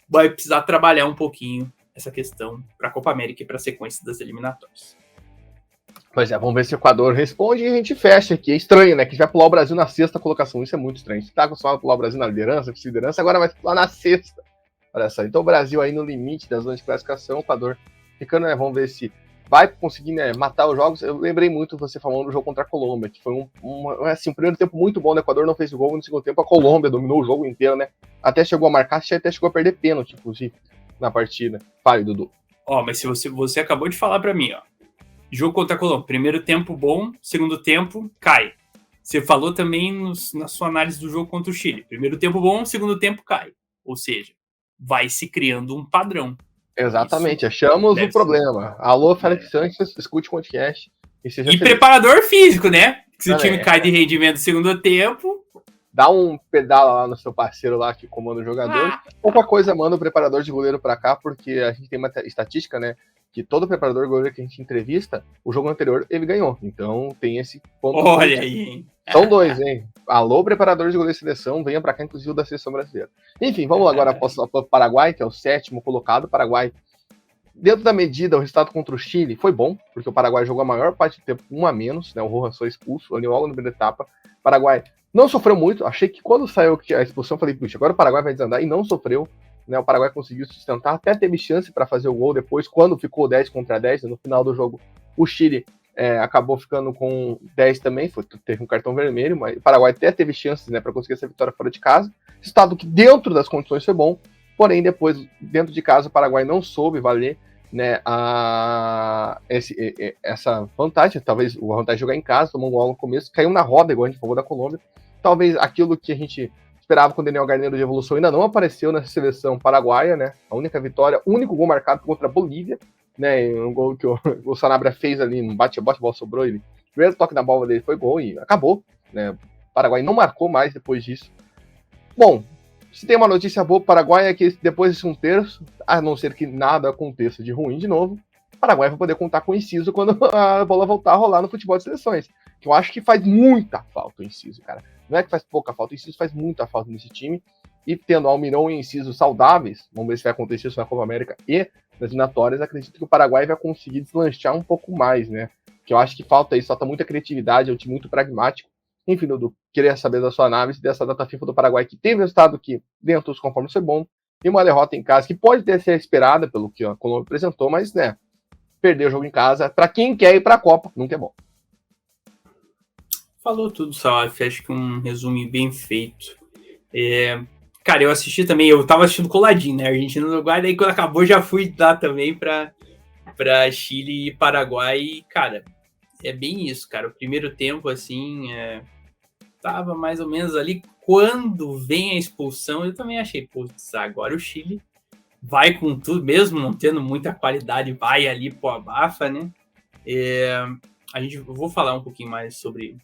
Vai precisar trabalhar um pouquinho essa questão para a Copa América e para a sequência das eliminatórias. Pois vamos ver se o Equador responde e a gente fecha aqui. É estranho, né? Que a gente vai pular o Brasil na sexta colocação. Isso é muito estranho. A gente tá acostumado a pular o Brasil na liderança, vice-liderança, agora vai pular na sexta. Olha só. Então o Brasil aí no limite da zona de classificação, o Equador ficando, né? Vamos ver se vai conseguir, né, matar os jogos. Eu lembrei muito você falando do jogo contra a Colômbia, que foi um primeiro tempo muito bom. O Equador não fez o gol, no segundo tempo a Colômbia dominou o jogo inteiro, né? Até chegou a marcar, até chegou a perder pênalti, inclusive, na partida. Fale, Dudu. Mas se você acabou de falar para mim, jogo contra a Colômbia, primeiro tempo bom, segundo tempo cai. Você falou também na sua análise do jogo contra o Chile. Primeiro tempo bom, segundo tempo cai. Ou seja, vai se criando um padrão. Exatamente, achamos o problema. Alô, Félix Sanches, escute o podcast. E preparador físico, né? Se o time cai de rendimento no segundo tempo... Dá um pedala lá no seu parceiro lá que comanda o jogador. Pouca coisa manda o preparador de goleiro pra cá, porque a gente tem uma estatística, né? Que todo preparador de goleiro que a gente entrevista, o jogo anterior ele ganhou. Então tem esse ponto. Olha aí, hein? São 2, hein? Alô, preparador de goleiro de seleção, venha pra cá, inclusive o da seleção brasileira. Enfim, vamos lá agora para o Paraguai, que é o 7º colocado. Paraguai, dentro da medida, o resultado contra o Chile foi bom, porque o Paraguai jogou a maior parte do tempo 1 a menos, né? O Rojas foi expulso ali logo na primeira etapa. O Paraguai não sofreu muito, achei que quando saiu a expulsão, falei, puxa, agora o Paraguai vai desandar, e não sofreu, né? O Paraguai conseguiu sustentar, até teve chance para fazer o gol depois, quando ficou 10 contra 10, no final do jogo, o Chile acabou ficando com 10 também, teve um cartão vermelho, mas o Paraguai até teve chances, né, para conseguir essa vitória fora de casa, resultado que dentro das condições foi bom, porém depois, dentro de casa, o Paraguai não soube valer, né, essa vantagem, talvez a vantagem de jogar em casa, tomou um gol no começo, caiu na roda, igual a gente falou da Colômbia, talvez aquilo que a gente esperava com o Daniel Garneiro de evolução ainda não apareceu nessa seleção paraguaia, né, a única vitória, o único gol marcado contra a Bolívia, né, um gol que o Sanabria fez ali, no bate-bote, a bola sobrou, ele, o primeiro toque na bola dele foi gol e acabou, né, o Paraguai não marcou mais depois disso. Bom, se tem uma notícia boa para o Paraguai é que depois desse 1/3, a não ser que nada aconteça de ruim de novo, o Paraguai vai poder contar com o Enciso quando a bola voltar a rolar no futebol de seleções. Que eu acho que faz muita falta o Enciso, cara. Não é que faz pouca falta, o Enciso faz muita falta nesse time. E tendo Almirão e Enciso saudáveis, vamos ver se vai acontecer isso na Copa América e nas eliminatórias, acredito que o Paraguai vai conseguir deslanchar um pouco mais, né? Que eu acho que falta isso, falta muita criatividade, é um time muito pragmático. Enfim, Dudu, queria saber da sua análise dessa data FIFA do Paraguai, que teve resultado que, dentro dos conformes, foi bom, e uma derrota em casa, que pode ter sido esperada pelo que a Colômbia apresentou, mas, né, perder o jogo em casa, para quem quer ir para a Copa, nunca é bom. Falou tudo, Salaf, acho que um resumo bem feito. Cara, eu assisti também, eu tava assistindo coladinho, né, Argentina e Uruguai, daí quando acabou já fui lá também para Chile e Paraguai, e, cara, é bem isso, cara, o primeiro tempo, assim, tava mais ou menos ali, quando vem a expulsão, eu também achei, putz, agora o Chile vai com tudo, mesmo não tendo muita qualidade, vai ali pro abafa, né? Eu vou falar um pouquinho mais sobre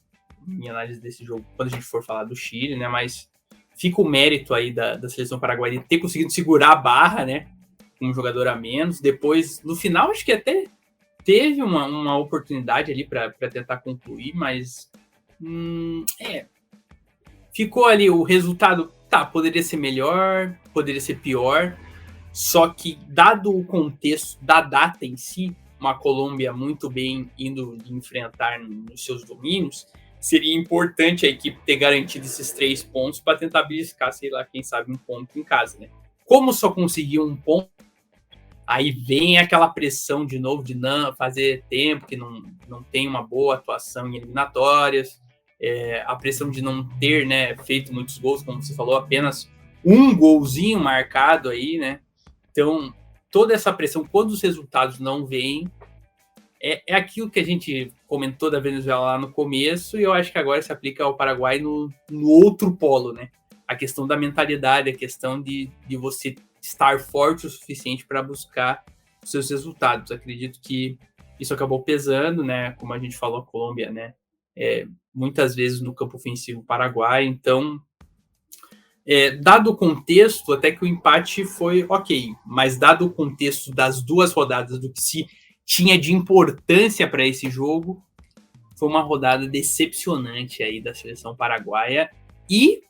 minha análise desse jogo quando a gente for falar do Chile, né? Mas fica o mérito aí da seleção paraguaia de ter conseguido segurar a barra, né? Com um jogador a menos. Depois, no final, acho que até teve uma oportunidade ali para tentar concluir, mas ficou ali o resultado, poderia ser melhor, poderia ser pior, só que dado o contexto da data em si, uma Colômbia muito bem indo enfrentar nos seus domínios, seria importante a equipe ter garantido esses 3 pontos para tentar beliscar, sei lá, quem sabe um ponto em casa, né? Como só conseguiu um ponto, aí vem aquela pressão de novo de não fazer tempo, que não tem uma boa atuação em eliminatórias, a pressão de não ter, né, feito muitos gols, como você falou, apenas um golzinho marcado aí, né? Então, toda essa pressão, quando os resultados não vêm, é aquilo que a gente comentou da Venezuela lá no começo, e eu acho que agora se aplica ao Paraguai no outro polo, né? A questão da mentalidade, a questão de você estar forte o suficiente para buscar os seus resultados. Acredito que isso acabou pesando, né? Como a gente falou, a Colômbia, né? Muitas vezes no campo ofensivo Paraguai. Então, dado o contexto, até que o empate foi ok, mas dado o contexto das 2 rodadas, do que se tinha de importância para esse jogo, foi uma rodada decepcionante aí da seleção paraguaia, e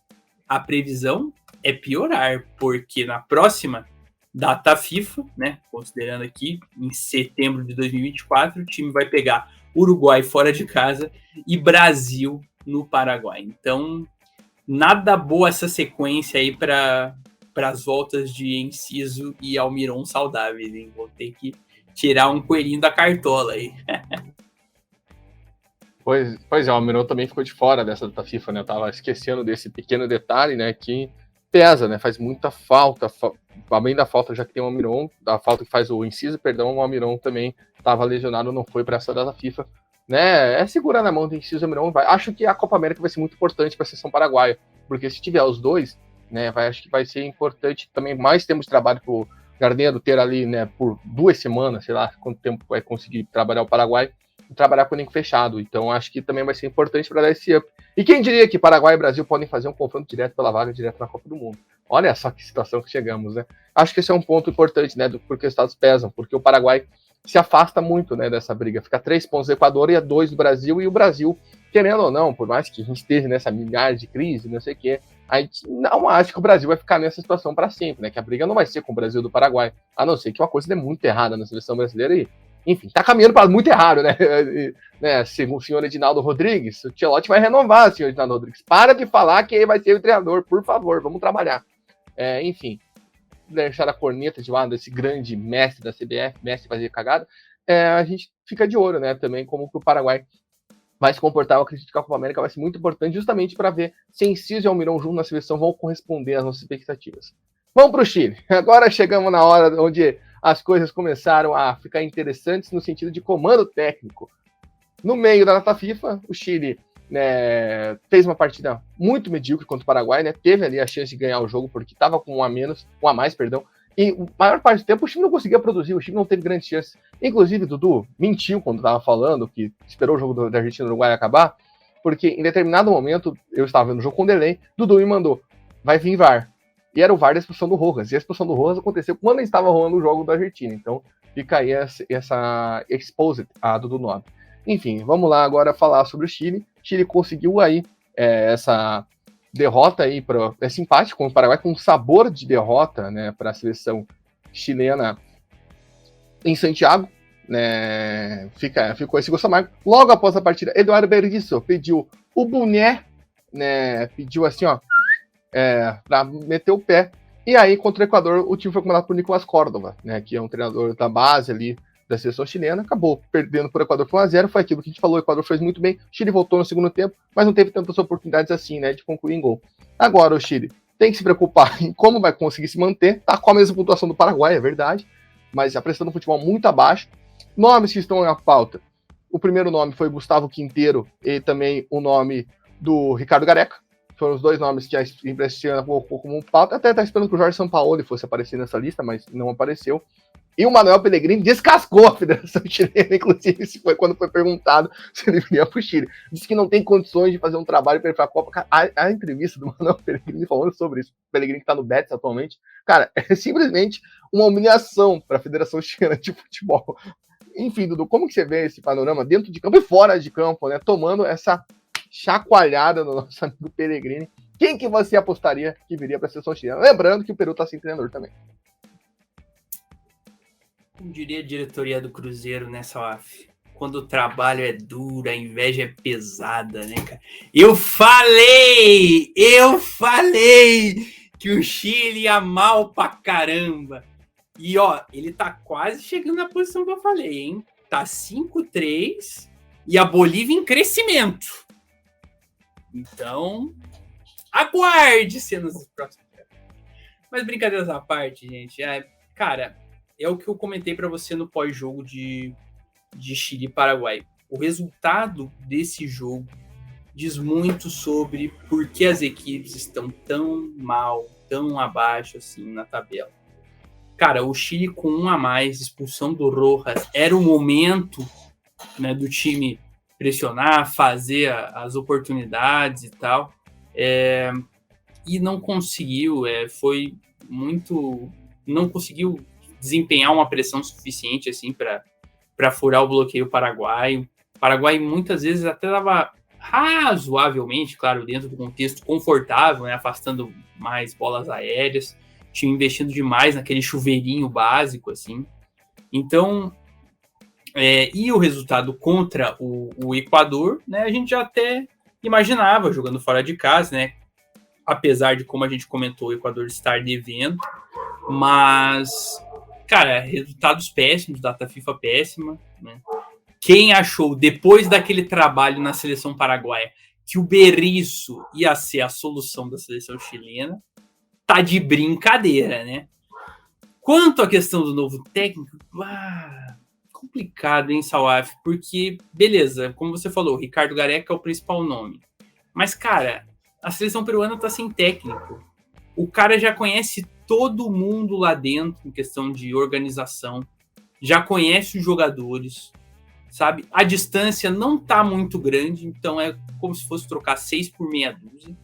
a previsão é piorar, porque na próxima data FIFA, né, considerando aqui, em setembro de 2024, o time vai pegar Uruguai fora de casa e Brasil no Paraguai. Então, nada boa essa sequência aí para as voltas de Enciso e Almiron saudáveis, hein? Vou ter que tirar um coelhinho da cartola aí. Pois é, o Almiron também ficou de fora dessa data FIFA, né? Eu tava esquecendo desse pequeno detalhe, né? Que pesa, né? Faz muita falta, além da falta já que tem o Almiron, da falta que faz o Enciso, perdão, o Almiron também estava lesionado, não foi para essa data FIFA, né? É segurar na mão do Enciso e o Almiron. Acho que a Copa América vai ser muito importante para a seleção paraguaia, porque se tiver os dois, né? Acho que vai ser importante também, mais tempo de trabalho para o Garneiro ter ali, né? Por 2 semanas, sei lá quanto tempo vai conseguir trabalhar o Paraguai, trabalhar com o elenco fechado. Então acho que também vai ser importante para dar esse up. E quem diria que Paraguai e Brasil podem fazer um confronto direto pela vaga direto na Copa do Mundo? Olha só que situação que chegamos, né? Acho que esse é um ponto importante, né? Porque os estados pesam, porque o Paraguai se afasta muito, né, dessa briga. Fica 3 pontos do Equador e 2 do Brasil, e o Brasil, querendo ou não, por mais que a gente esteja nessa milhares de crise, não sei o quê, a gente não acha que o Brasil vai ficar nessa situação para sempre, né? Que a briga não vai ser com o Brasil do Paraguai, a não ser que uma coisa dê muito errada na seleção brasileira e enfim, tá caminhando para muito errado, né? Segundo o senhor Edinaldo Rodrigues, o Tchelotti vai renovar, senhor Edinaldo Rodrigues. Para de falar que ele vai ser o treinador, por favor, vamos trabalhar. Enfim, deixar a corneta de lado desse grande mestre da CBF, mestre fazer cagada, a gente fica de olho, né? Também como que o Paraguai vai se comportar. Eu acredito que a Copa América vai ser muito importante justamente para ver se Enciso e Almiron junto na seleção vão corresponder às nossas expectativas. Vamos para o Chile. Agora chegamos na hora onde as coisas começaram a ficar interessantes no sentido de comando técnico. No meio da data FIFA, o Chile, né, fez uma partida muito medíocre contra o Paraguai, né? Teve ali a chance de ganhar o jogo porque estava com um a mais, e a maior parte do tempo o Chile não conseguia produzir, o Chile não teve grandes chances. Inclusive, Dudu mentiu quando estava falando que esperou o jogo da Argentina e do Uruguai acabar, porque em determinado momento, eu estava vendo o jogo com delay, Dudu me mandou, vai vir VAR. E era o VAR da expulsão do Rojas. E a expulsão do Rojas aconteceu quando ele estava rolando o jogo da Argentina. Então fica aí essa exposed a Dudu Nobre. Enfim, vamos lá agora falar sobre o Chile. O Chile conseguiu aí essa derrota aí, esse empate com o Paraguai, com um sabor de derrota, né, para a seleção chilena em Santiago. Né, ficou esse gosto amargo. Logo após a partida, Eduardo Berriço pediu o boné, né, pediu assim, ó, para meter o pé. E aí, contra o Equador, o time foi comandado por Nicolás Córdova, né, que é um treinador da base ali da seleção chilena, acabou perdendo por Equador por 1-0, foi aquilo que a gente falou, o Equador fez muito bem, o Chile voltou no segundo tempo, mas não teve tantas oportunidades assim, né, de concluir em gol. Agora o Chile tem que se preocupar em como vai conseguir se manter, tá com a mesma pontuação do Paraguai, é verdade, mas apresentando um futebol muito abaixo. Nomes que estão na pauta, o primeiro nome foi Gustavo Quinteiro, e também o nome do Ricardo Gareca, foram os dois nomes que a imprensa chilena colocou como pauta. Até tá esperando que o Jorge Sampaoli fosse aparecer nessa lista, mas não apareceu. E o Manuel Pellegrini descascou a Federação Chilena, inclusive, isso foi quando foi perguntado se ele viria para o Chile. Disse que não tem condições de fazer um trabalho para ir para a Copa. A entrevista do Manuel Pellegrini falando sobre isso, o Pellegrini que está no Betis atualmente, cara, é simplesmente uma humilhação para a Federação Chilena de Futebol. Enfim, Dudu, como que você vê esse panorama dentro de campo e fora de campo, né? Tomando essa chacoalhada no nosso amigo Pellegrini. Quem que você apostaria que viria para a seleção chilena? Lembrando que o Peru está sem treinador também. Como diria a diretoria do Cruzeiro nessa UF, quando o trabalho é duro, a inveja é pesada, né, cara? Eu falei que o Chile ia mal pra caramba. E, ó, ele tá quase chegando na posição que eu falei, hein? Tá 5-3 e a Bolívia em crescimento. Então, aguarde cenas dos próximos. Mas brincadeiras à parte, gente. Cara, é o que eu comentei para você no pós-jogo de Chile e Paraguai. O resultado desse jogo diz muito sobre por que as equipes estão tão mal, tão abaixo assim na tabela. Cara, o Chile com 1 a mais, expulsão do Rojas, era o momento, né, do time pressionar, fazer as oportunidades e tal, e não conseguiu, foi muito... não conseguiu desempenhar uma pressão suficiente assim para furar o bloqueio paraguaio. O Paraguai muitas vezes até dava razoavelmente, claro, dentro do contexto confortável, né, afastando mais bolas aéreas, time investindo demais naquele chuveirinho básico, assim. Então, e o resultado contra o Equador, né, a gente já até imaginava, jogando fora de casa, né, apesar de, como a gente comentou, o Equador estar devendo, mas, cara, resultados péssimos, data FIFA péssima, né. Quem achou, depois daquele trabalho na seleção paraguaia, que o Berizzo ia ser a solução da seleção chilena, tá de brincadeira, né? Quanto à questão do novo técnico, complicado, hein, Salaf? Porque, beleza, como você falou, o Ricardo Gareca é o principal nome. Mas, cara, a seleção peruana tá sem técnico. O cara já conhece todo mundo lá dentro em questão de organização, já conhece os jogadores, sabe? A distância não tá muito grande, então é como se fosse trocar 6 por meia dúzia,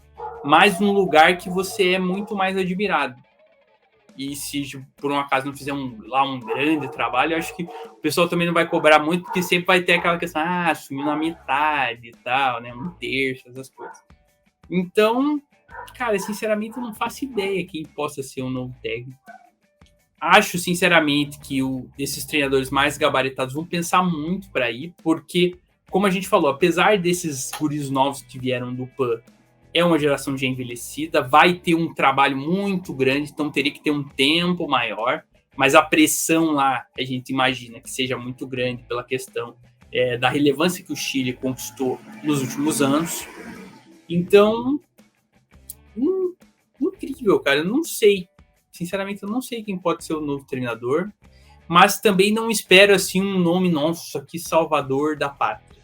mas num lugar que você é muito mais admirado. E se por um acaso não fizer um grande trabalho, eu acho que o pessoal também não vai cobrar muito, porque sempre vai ter aquela questão, sumiu na metade e tal, né, 1/3, essas coisas. Então, cara, sinceramente eu não faço ideia quem possa ser um novo técnico. Acho, sinceramente, que esses treinadores mais gabaritados vão pensar muito para ir, porque, como a gente falou, apesar desses guris novos que vieram do PAN, é uma geração já envelhecida, vai ter um trabalho muito grande, então teria que ter um tempo maior, mas a pressão lá, a gente imagina que seja muito grande pela questão da relevância que o Chile conquistou nos últimos anos. Então, incrível, cara, eu não sei. Sinceramente, eu não sei quem pode ser o novo treinador, mas também não espero assim um nome nosso aqui, salvador da pátria.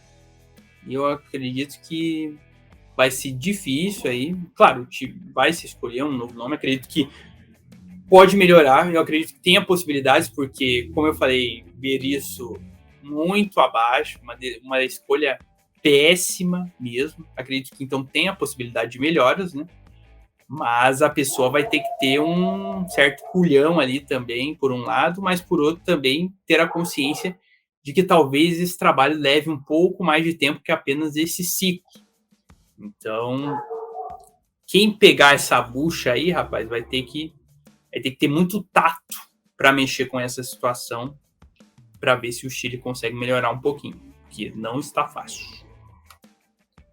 Eu acredito que vai ser difícil aí. Claro, vai se escolher um novo nome. Acredito que pode melhorar. Eu acredito que tenha possibilidades, porque, como eu falei, Berizzo muito abaixo, uma escolha péssima mesmo. Acredito que então tem a possibilidade de melhoras, né? Mas a pessoa vai ter que ter um certo culhão ali também, por um lado, mas por outro também ter a consciência de que talvez esse trabalho leve um pouco mais de tempo que apenas esse ciclo. Então, quem pegar essa bucha aí, rapaz, vai ter que ter muito tato para mexer com essa situação, para ver se o Chile consegue melhorar um pouquinho, que não está fácil.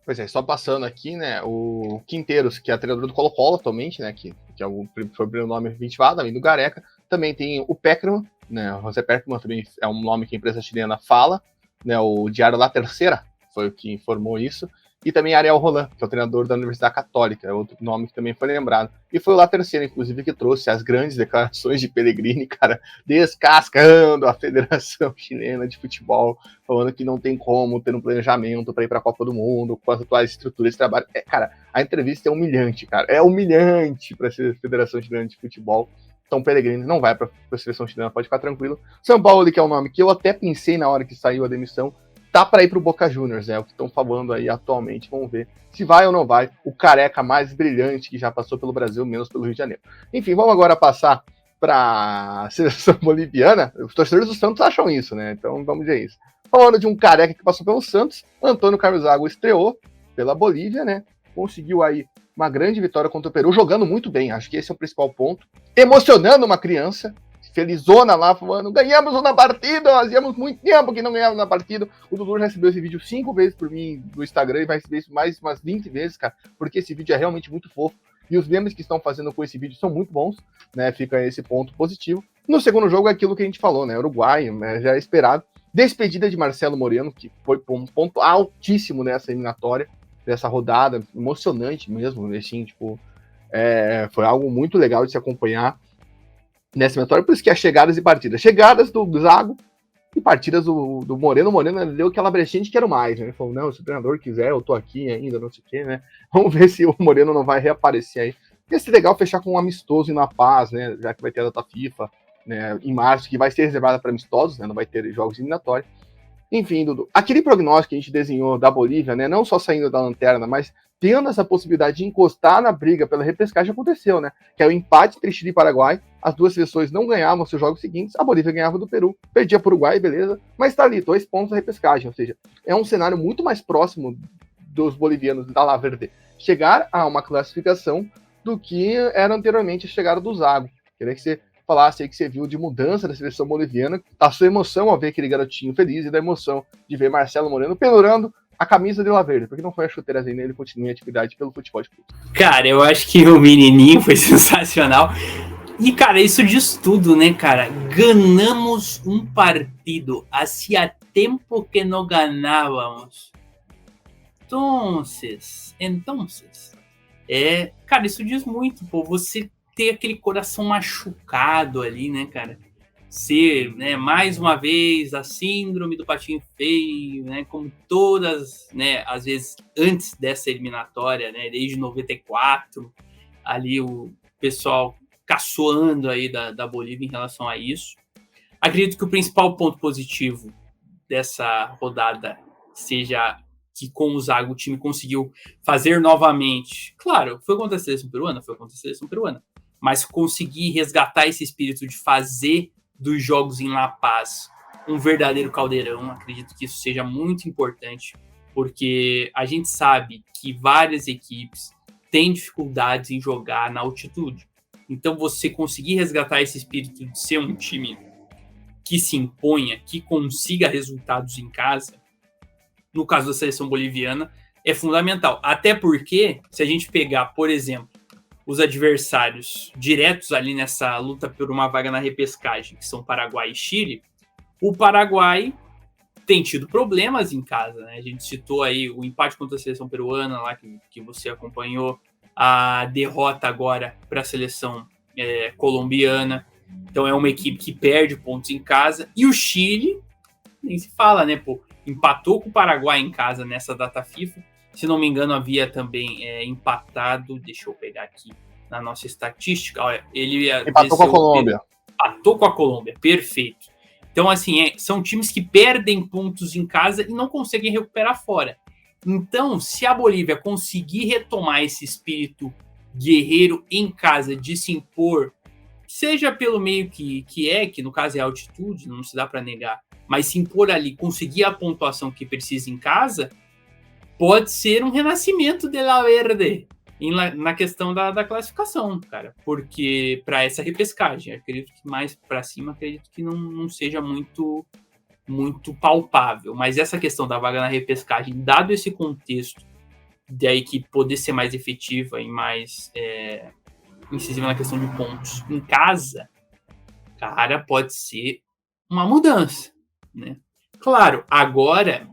Pois é, só passando aqui, né, o Quinteiros, que é treinador do Colo-Colo atualmente, né, que é o primeiro nome ventilado, além do Gareca. Também tem o Peckerman, né, o José Peckerman também é um nome que a imprensa chilena fala, né, o Diário La Terceira foi o que informou isso. e também Ariel Roland, que é o treinador da Universidade Católica, é outro nome que também foi lembrado. E foi o Laterceiro, inclusive, que trouxe as grandes declarações de Pellegrini, cara, descascando a Federação Chilena de Futebol, falando que não tem como ter um planejamento para ir para a Copa do Mundo, com as atuais estruturas de trabalho. Cara, a entrevista é humilhante, cara, é humilhante para a Federação Chilena de Futebol. Então, Pellegrini não vai para a seleção chilena, pode ficar tranquilo. São Paulo, que é o nome que eu até pensei na hora que saiu a demissão, tá para ir pro Boca Juniors, é o que estão falando aí atualmente. Vamos ver se vai ou não vai. O careca mais brilhante que já passou pelo Brasil, menos pelo Rio de Janeiro. Enfim, vamos agora passar para a seleção boliviana. Os torcedores do Santos acham isso, né? Então vamos ver isso. Falando de um careca que passou pelo Santos, Antônio Carlos Zago estreou pela Bolívia, né? Conseguiu aí uma grande vitória contra o Peru, jogando muito bem. Acho que esse é o principal ponto. Emocionando uma criança. Felizona lá, falando, ganhamos uma partida, nós íamos muito tempo que não ganhávamos na partida. O Dudu já recebeu esse vídeo 5 vezes por mim no Instagram e vai receber isso mais umas 20 vezes, cara, porque esse vídeo é realmente muito fofo. E os memes que estão fazendo com esse vídeo são muito bons, né? Fica esse ponto positivo. No segundo jogo é aquilo que a gente falou, né? Uruguai, né? Já é esperado. Despedida de Marcelo Moreno, que foi um ponto altíssimo nessa eliminatória, dessa rodada, emocionante mesmo, assim, tipo, foi algo muito legal de se acompanhar nessa eliminatória, por isso que é chegadas e partidas. Chegadas do Zago e partidas do Moreno. O Moreno deu aquela brechinha de quero mais, né? Ele falou, não, se o treinador quiser, eu tô aqui ainda, não sei o quê, né? Vamos ver se o Moreno não vai reaparecer aí. Ia ser legal fechar com um amistoso em La Paz, né? Já que vai ter a data FIFA, né, em março, que vai ser reservada para amistosos, né? Não vai ter jogos eliminatórios. Enfim, Dudu, aquele prognóstico que a gente desenhou da Bolívia, né? Não só saindo da lanterna, mas tendo essa possibilidade de encostar na briga pela repescagem, aconteceu, né? Que é o empate entre Chile e Paraguai. As duas seleções não ganhavam seus jogos seguintes, a Bolívia ganhava do Peru, perdia para o Uruguai, beleza, mas tá ali, 2 pontos da repescagem, ou seja, é um cenário muito mais próximo dos bolivianos da La Verde chegar a uma classificação do que era anteriormente a chegada do Zago. Queria que você falasse aí que você viu de mudança da seleção boliviana, a sua emoção ao ver aquele garotinho feliz e da emoção de ver Marcelo Moreno pendurando a camisa de La Verde, porque não foi a chuteirazinha, ele continua em atividade pelo futebol de clube. Cara, eu acho que o menininho foi sensacional. E, cara, isso diz tudo, né, cara? Ganhamos um partido. Hacía tempo que não ganávamos. Entonces, cara, isso diz muito, pô. Você ter aquele coração machucado ali, né, cara? Ser, né, mais uma vez, a síndrome do patinho feio, né? Como todas, né, às vezes, antes dessa eliminatória, né? Desde 94, ali o pessoal caçoando aí da Bolívia em relação a isso. Acredito que o principal ponto positivo dessa rodada seja que com o Zago o time conseguiu fazer novamente. Claro, foi contra a seleção peruana, mas conseguir resgatar esse espírito de fazer dos jogos em La Paz um verdadeiro caldeirão. Acredito que isso seja muito importante, porque a gente sabe que várias equipes têm dificuldades em jogar na altitude. Então, você conseguir resgatar esse espírito de ser um time que se imponha, que consiga resultados em casa, no caso da seleção boliviana, é fundamental. Até porque, se a gente pegar, por exemplo, os adversários diretos ali nessa luta por uma vaga na repescagem, que são Paraguai e Chile, o Paraguai tem tido problemas em casa, né? A gente citou aí o empate contra a seleção peruana, lá que você acompanhou, a derrota agora para a seleção colombiana. Então é uma equipe que perde pontos em casa. E o Chile, nem se fala, né? Pô, empatou com o Paraguai em casa nessa data FIFA. Se não me engano, havia também empatado. Deixa eu pegar aqui na nossa estatística. Olha, ele empatou com a Colômbia. Empatou com a Colômbia, perfeito. Então, assim, são times que perdem pontos em casa e não conseguem recuperar fora. Então, se a Bolívia conseguir retomar esse espírito guerreiro em casa de se impor, seja pelo meio que no caso é a altitude, não se dá para negar, mas se impor ali, conseguir a pontuação que precisa em casa, pode ser um renascimento de La Verde na questão da classificação, cara, porque para essa repescagem, acredito que mais para cima, acredito que não seja muito palpável, mas essa questão da vaga na repescagem, dado esse contexto da equipe poder ser mais efetiva e mais incisiva na questão de pontos em casa, cara, pode ser uma mudança, né? Claro, agora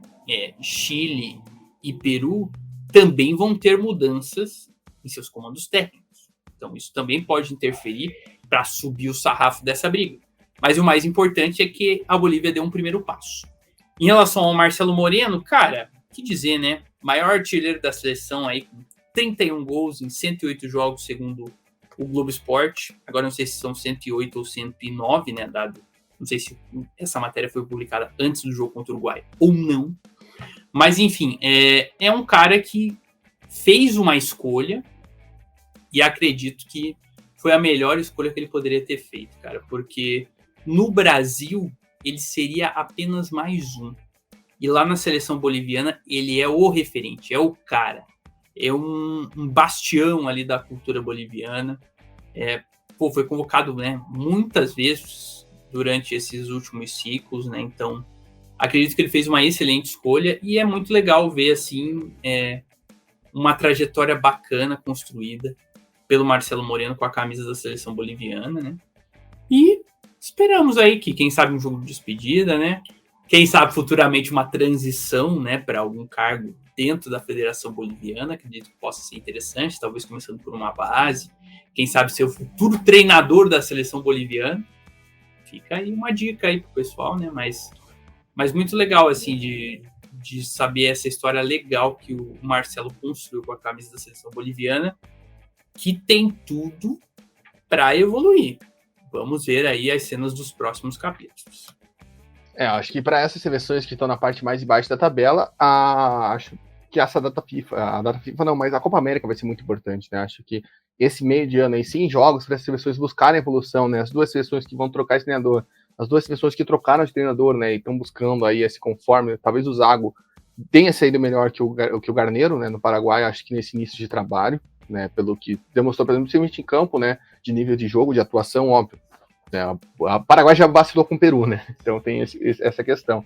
Chile e Peru também vão ter mudanças em seus comandos técnicos. Então isso também pode interferir para subir o sarrafo dessa briga. Mas o mais importante é que a Bolívia deu um primeiro passo. Em relação ao Marcelo Moreno, cara, que dizer, né? Maior artilheiro da seleção aí, com 31 gols em 108 jogos, segundo o Globo Esporte. Agora não sei se são 108 ou 109, né, dado. Não sei se essa matéria foi publicada antes do jogo contra o Uruguai ou não. Mas, enfim, é um cara que fez uma escolha e acredito que foi a melhor escolha que ele poderia ter feito, cara. Porque no Brasil, ele seria apenas mais um. E lá na seleção boliviana, ele é o referente, é o cara. É um bastião ali da cultura boliviana. Foi convocado, né, muitas vezes durante esses últimos ciclos, né? Então, acredito que ele fez uma excelente escolha e é muito legal ver, assim, uma trajetória bacana construída pelo Marcelo Moreno com a camisa da seleção boliviana, né? E esperamos aí que, quem sabe, um jogo de despedida, né? Quem sabe futuramente uma transição, né, para algum cargo dentro da Federação Boliviana, acredito que possa ser interessante, talvez começando por uma base. Quem sabe ser o futuro treinador da seleção boliviana. Fica aí uma dica aí pro pessoal, né? Mas muito legal, assim, de saber essa história legal que o Marcelo construiu com a camisa da seleção boliviana, que tem tudo para evoluir. Vamos ver aí as cenas dos próximos capítulos. Acho que para essas seleções que estão na parte mais baixa da tabela, acho que essa data FIFA não, mas a Copa América vai ser muito importante, né? Acho que esse meio de ano aí, sim, jogos para as seleções buscarem evolução, né? As duas seleções que vão trocar esse treinador, as duas seleções que trocaram de treinador, né? E estão buscando aí esse conforme, talvez o Zago tenha saído melhor que o Garneiro, né? No Paraguai, acho que nesse início de trabalho, né? Pelo que demonstrou, por exemplo, principalmente em campo, né? De nível de jogo, de atuação, óbvio. A Paraguai já vacilou com o Peru, né? Então tem essa questão.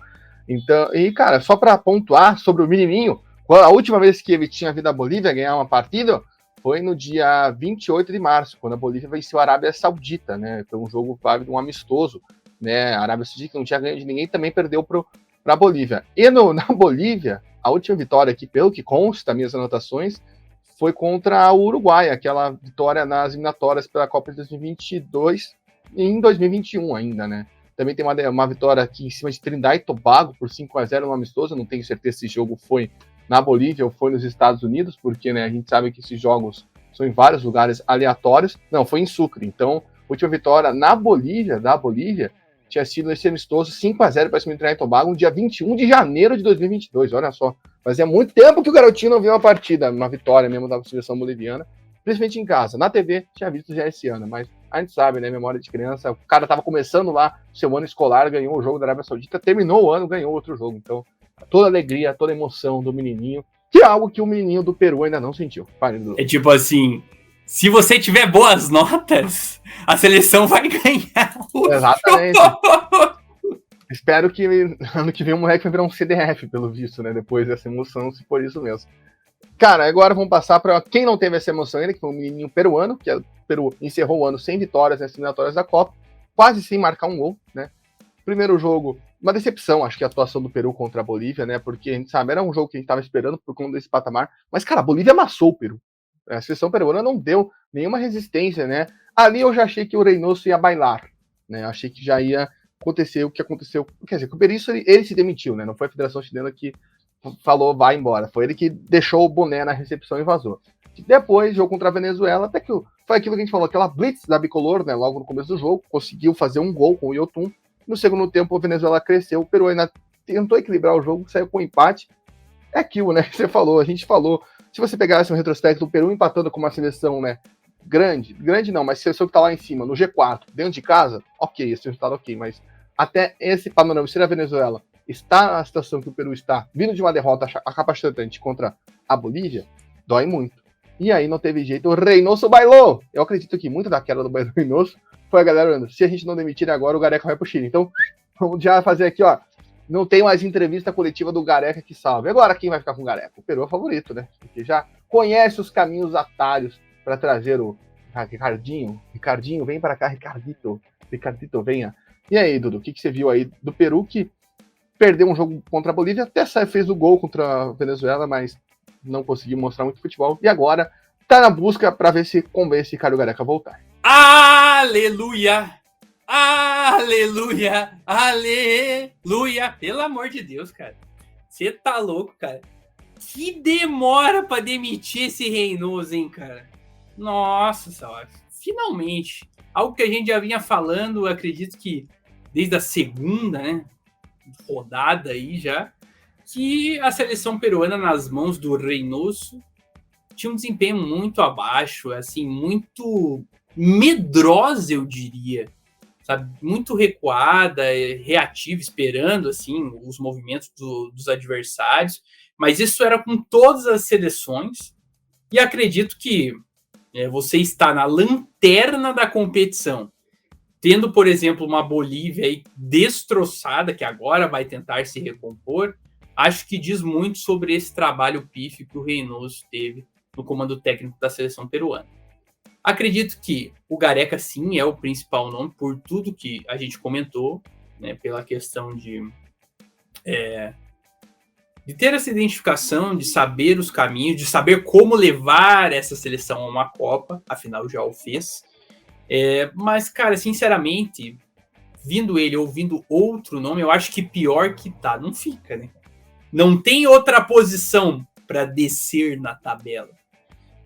Então, e cara, só para pontuar sobre o menininho, a última vez que ele tinha vindo à Bolívia ganhar uma partida foi no dia 28 de março, quando a Bolívia venceu a Arábia Saudita, né? Foi um jogo válido, um amistoso, né? A Arábia Saudita, que não tinha ganho de ninguém, também perdeu para a Bolívia. E na Bolívia, a última vitória aqui, pelo que consta minhas anotações, foi contra o Uruguai, aquela vitória nas eliminatórias pela Copa de 2022 e em 2021 ainda, né? Também tem uma vitória aqui em cima de Trindade e Tobago por 5-0 no amistoso. Eu não tenho certeza se esse jogo foi na Bolívia ou foi nos Estados Unidos, porque, né, a gente sabe que esses jogos são em vários lugares aleatórios. Não, foi em Sucre. Então, a última vitória da Bolívia, tinha sido esse amistoso 5-0 para cima de Trindade e Tobago no dia 21 de janeiro de 2022. Olha só, fazia muito tempo que o garotinho não viu uma partida, uma vitória mesmo da seleção boliviana, principalmente em casa. Na TV, tinha visto já esse ano, mas a gente sabe, né, memória de criança, o cara tava começando lá o seu ano escolar, ganhou o jogo da Arábia Saudita, terminou o ano, ganhou outro jogo. Então, toda a alegria, toda a emoção do menininho, que é algo que o menininho do Peru ainda não sentiu. É tipo assim, se você tiver boas notas, a seleção vai ganhar o Exatamente. Espero que ano que vem o moleque vai virar um CDF, pelo visto, né, depois dessa emoção, se for isso mesmo. Cara, agora vamos passar para quem não teve essa emoção ainda, que foi o menininho peruano, que o Peru encerrou o ano sem vitórias nas eliminatórias da Copa, quase sem marcar um gol, né? Primeiro jogo, uma decepção, acho que a atuação do Peru contra a Bolívia, né? Porque a gente sabe, era um jogo que a gente estava esperando por conta desse patamar, mas, cara, a Bolívia amassou o Peru. A seleção peruana não deu nenhuma resistência, né? Ali eu já achei que o Reynoso ia bailar, né? Achei que já ia acontecer o que aconteceu. Quer dizer, que o Berizzo, ele se demitiu, né? Não foi a Federação Chilena que falou, vai embora. Foi ele que deixou o boné na recepção e vazou. Depois, jogo contra a Venezuela, até que foi aquilo que a gente falou, aquela blitz da bicolor, né, logo no começo do jogo, conseguiu fazer um gol com o Yotun. No segundo tempo, a Venezuela cresceu, o Peru ainda tentou equilibrar o jogo, saiu com um empate. É aquilo, né, que você falou, a gente falou, se você pegasse um retrospecto do Peru empatando com uma seleção, né, grande não, mas seleção que tá lá em cima, no G4, dentro de casa, ok, esse resultado ok, mas até esse panorama, se a Venezuela está na situação que o Peru está, vindo de uma derrota capacitante contra a Bolívia, dói muito. E aí não teve jeito, o Reynoso bailou! Eu acredito que muito da queda do Reynoso foi a galera olhando, se a gente não demitir agora, o Gareca vai pro Chile. Então, vamos já fazer aqui, ó, não tem mais entrevista coletiva do Gareca que salve. Agora quem vai ficar com o Gareca? O Peru é o favorito, né? Porque já conhece os caminhos atalhos para trazer o Ricardinho. Ricardinho, vem para cá, Ricardito, venha. E aí, Dudu, o que você viu aí do Peru que perdeu um jogo contra a Bolívia, até fez o gol contra a Venezuela, mas não conseguiu mostrar muito futebol, e agora tá na busca para ver se convence Caio Gareca a voltar. Aleluia! Aleluia! Aleluia! Pelo amor de Deus, cara. Você tá louco, cara. Que demora pra demitir esse Reinoso, hein, cara? Nossa senhora. Finalmente. Algo que a gente já vinha falando, acredito que desde a segunda, né, rodada aí já, que a seleção peruana nas mãos do Reinoso tinha um desempenho muito abaixo, assim, muito medrosa, eu diria. Sabe? Muito recuada, reativa, esperando assim os movimentos dos adversários, mas isso era com todas as seleções, e acredito que você está na lanterna da competição, tendo, por exemplo, uma Bolívia aí destroçada, que agora vai tentar se recompor, acho que diz muito sobre esse trabalho pífio que o Reinoso teve no comando técnico da seleção peruana. Acredito que o Gareca, sim, é o principal nome, por tudo que a gente comentou, né, pela questão de ter essa identificação, de saber os caminhos, de saber como levar essa seleção a uma Copa, afinal já o fez. Mas, cara, sinceramente, vindo ele ou vindo outro nome, eu acho que pior que tá, não fica, né? Não tem outra posição para descer na tabela.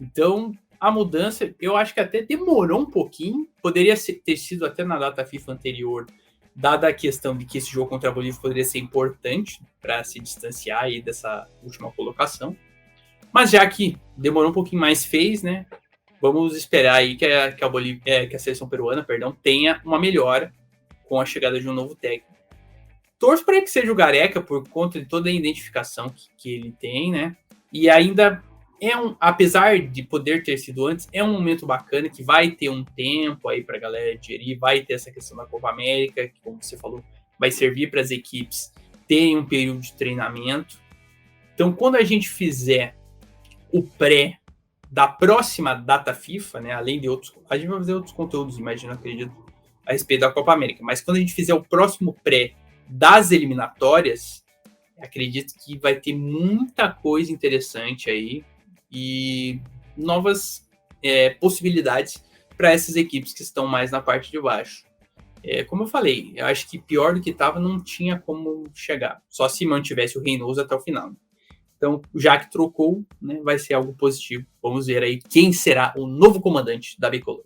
Então, a mudança, eu acho que até demorou um pouquinho, poderia ter sido até na data FIFA anterior, dada a questão de que esse jogo contra a Bolívia poderia ser importante para se distanciar aí dessa última colocação. Mas já que demorou um pouquinho mais, fez, né? Vamos esperar aí que a seleção peruana, tenha uma melhora com a chegada de um novo técnico. Torço para que seja o Gareca por conta de toda a identificação que ele tem, né? E ainda apesar de poder ter sido antes, é um momento bacana que vai ter um tempo aí para a galera digerir, vai ter essa questão da Copa América, que, como você falou, vai servir para as equipes terem um período de treinamento. Então, quando a gente fizer o pré da próxima data FIFA, né, além de outros, a gente vai fazer outros conteúdos, acredito, a respeito da Copa América, mas quando a gente fizer o próximo pré das eliminatórias, acredito que vai ter muita coisa interessante aí, e novas possibilidades para essas equipes que estão mais na parte de baixo. Como eu falei, eu acho que pior do que estava não tinha como chegar, só se mantivesse o Reinoso até o final. Então, já que trocou, né, vai ser algo positivo. Vamos ver aí quem será o novo comandante da Bicolor.